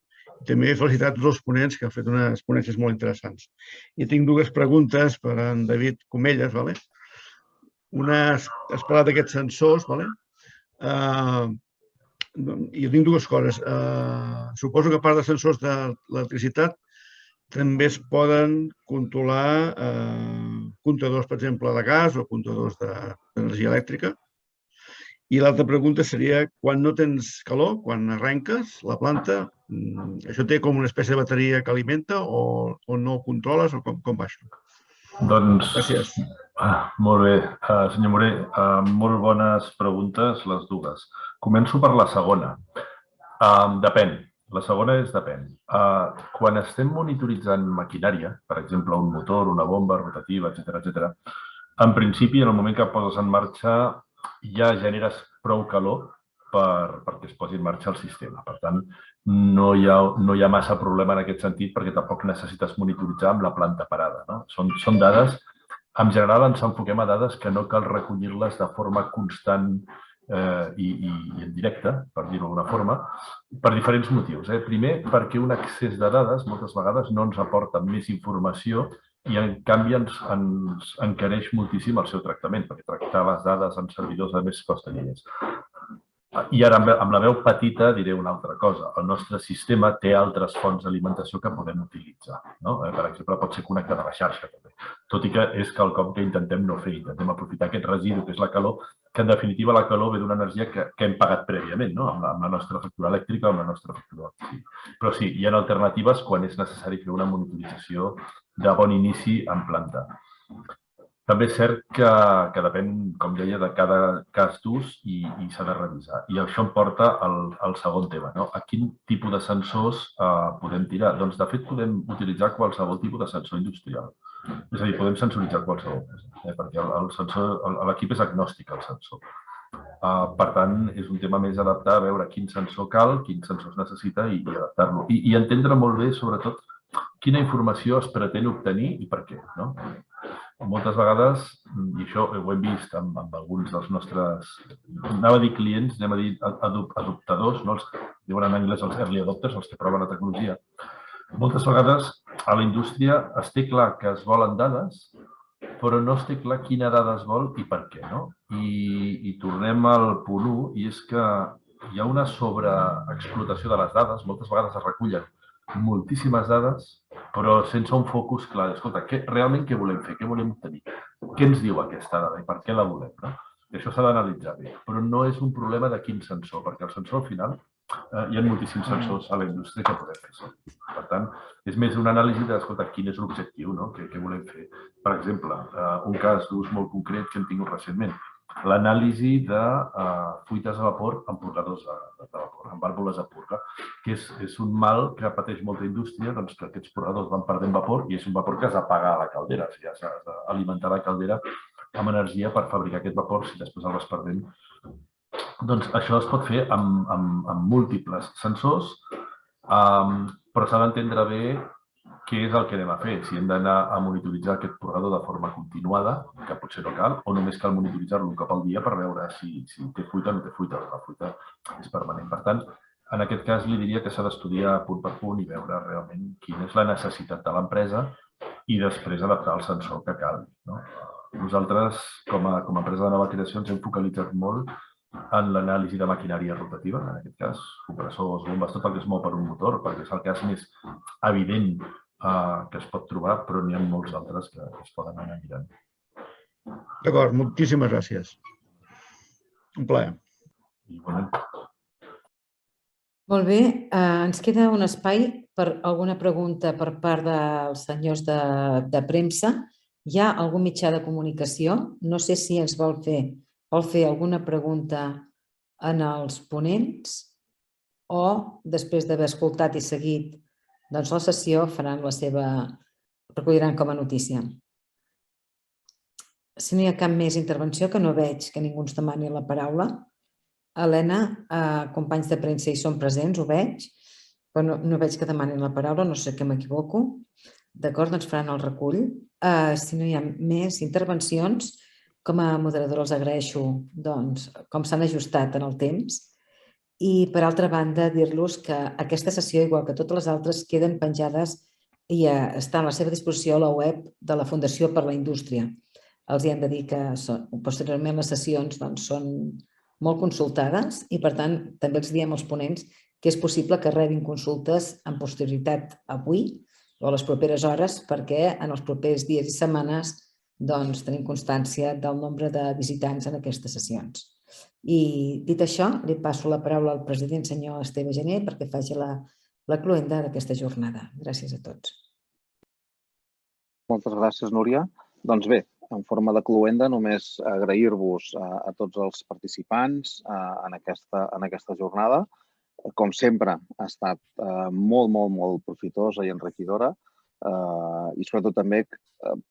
També felicitar tots els ponents que han fet unes ponències molt interessants. I tinc dues preguntes per a en David Comelles. Una, has parlat d'aquests sensors. Jo tinc dues coses. Suposo que a part de sensors d'electricitat també es poden controlar comptadors, per exemple, de gas o comptadors d'energia elèctrica. I l'altra pregunta seria, quan no tens calor, quan arrenques la planta, això té com una espècie de bateria que alimenta o no ho controles o com va això? Doncs, gràcies. Molt bé, senyor Moré, molt bones preguntes les dues. Començo per la segona. Depèn. La segona és depèn. Quan estem monitoritzant maquinària, per exemple, un motor, una bomba rotativa, etc., en principi, en el moment que poses en marxa, ja generes prou calor perquè es posi en marxa el sistema. Per tant, no hi ha massa problema en aquest sentit perquè tampoc necessites monitoritzar amb la planta parada. Són dades, en general ens enfoquem a dades que no cal recollir-les de forma constant i en directe, per dir-ho d'alguna forma, per diferents motius. Primer, perquè un accés de dades moltes vegades no ens aporta més informació i, en canvi, ens encareix moltíssim el seu tractament, perquè tractar les dades en servidors a més costa diners. I ara, amb la veu petita, diré una altra cosa. El nostre sistema té altres fonts d'alimentació que podem utilitzar. Per exemple, pot ser connectat a la xarxa, també. Tot i que és quelcom que intentem no fer. Intentem aprofitar aquest residu, que és la calor, que en definitiva la calor ve d'una energia que hem pagat prèviament, amb la nostra factura elèctrica o amb la nostra factura electrica. Però sí, hi ha alternatives quan és necessari fer una monitorització de bon inici en planta. També és cert que depèn, com deia, de cada cas d'ús i s'ha de revisar. I això em porta al segon tema. A quin tipus de sensors podem tirar? Doncs, de fet, podem utilitzar qualsevol tipus de sensor industrial. És a dir, podem sensoritzar qualsevol cosa, perquè l'equip és agnòstic al sensor. Per tant, és un tema més adaptar a veure quin sensor cal, quins sensors necessita i adaptar-lo. I entendre molt bé, sobretot, quina informació es pretén obtenir i per què. Moltes vegades, i això ho hem vist amb alguns dels nostres, anava a dir clients, anem a dir adoptadors, els que diuen en anglès els early adopters, els que proven la tecnologia. Moltes vegades a la indústria es té clar que es volen dades, però no es té clar quina dada es vol i per què. I tornem al punt 1, i és que hi ha una sobreexplotació de les dades, moltes vegades es recullen moltíssimes dades, però sense un focus clar. Escolta, realment què volem fer? Què volem obtenir? Què ens diu aquesta dada i per què la volem? I això s'ha d'analitzar bé, però no és un problema de quin sensor, perquè el sensor al final hi ha moltíssims sensors a la indústria que podem fer servir. Per tant, és més una anàlisi de, escolta, quin és l'objectiu, què volem fer. Per exemple, un cas d'ús molt concret que hem tingut recentment, l'anàlisi de fuites a vapor en purgadors de vapor, en vàlvules a purga, que és un mal que pateix molta indústria, doncs que aquests purgadors van perdent vapor i és un vapor que has d'apagar a la caldera, o sigui, has d'alimentar la caldera amb energia per fabricar aquest vapor, si després el vas perdent. Doncs això es pot fer amb múltiples sensors, però s'ha d'entendre bé què és el que anem a fer, si hem d'anar a monitoritzar aquest purgador de forma continuada, que potser no cal, o només cal monitoritzar-lo un cop al dia per veure si té fuita o no té fuita, la fuita és permanent. Per tant, en aquest cas li diria que s'ha d'estudiar punt per punt i veure realment quina és la necessitat de l'empresa i després adaptar el sensor que calgui. Nosaltres, com a empresa de nova creació, ens hem focalitzat molt en l'anàlisi de maquinària rotativa, en aquest cas, compressors, bombes, tot el que es mou per un motor, perquè és el cas més evident que es pot trobar, però n'hi ha molts altres que es poden anar mirant. D'acord, moltíssimes gràcies. Un plaer. Igualment. Molt bé, ens queda un espai per alguna pregunta per part dels senyors de premsa. Hi ha algun mitjà de comunicació? No sé si ens vol fer alguna pregunta en els ponents o després d'haver escoltat i seguit la sessió faran recolliran com a notícia. Si no hi ha cap més intervenció, que no veig que ningú ens demani la paraula. Helena, companys de premsa hi són presents, ho veig, però no veig que demanin la paraula, no sé que m'equivoco. D'acord, doncs faran el recull. Si no hi ha més intervencions, com a moderadora els agraeixo com s'han ajustat en el temps. I, per altra banda, dir-los que aquesta sessió, igual que totes les altres, queden penjades i està a la seva disposició a la web de la Fundació per la Indústria. Els hem de dir que posteriorment les sessions són molt consultades i, per tant, també els diem als ponents que és possible que rebin consultes en posterioritat avui o a les properes hores perquè en els propers dies i setmanes tenim constància del nombre de visitants en aquestes sessions. I, dit això, li passo la paraula al president, senyor Esteve Gené, perquè faci la cloenda d'aquesta jornada. Gràcies a tots. Moltes gràcies, Núria. Doncs bé, en forma de cloenda, només agrair-vos a tots els participants en aquesta jornada. Com sempre, ha estat molt, molt, molt profitosa i enriquidora i sobretot també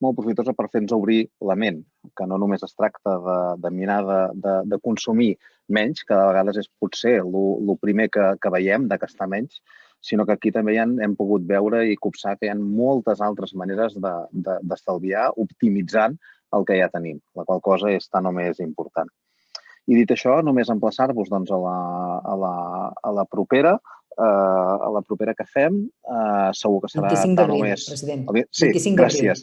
molt profitosa per fer-nos obrir la ment, que no només es tracta de mirar de consumir menys, que de vegades és potser el primer que veiem, de gastar menys, sinó que aquí també hem pogut veure i copsar que hi ha moltes altres maneres d'estalviar optimitzant el que ja tenim, la qual cosa és tan o més important. I dit això, només emplaçar-vos a la propera que fem. Segur que serà tant o més... 25 d'abril, president. Sí, gràcies.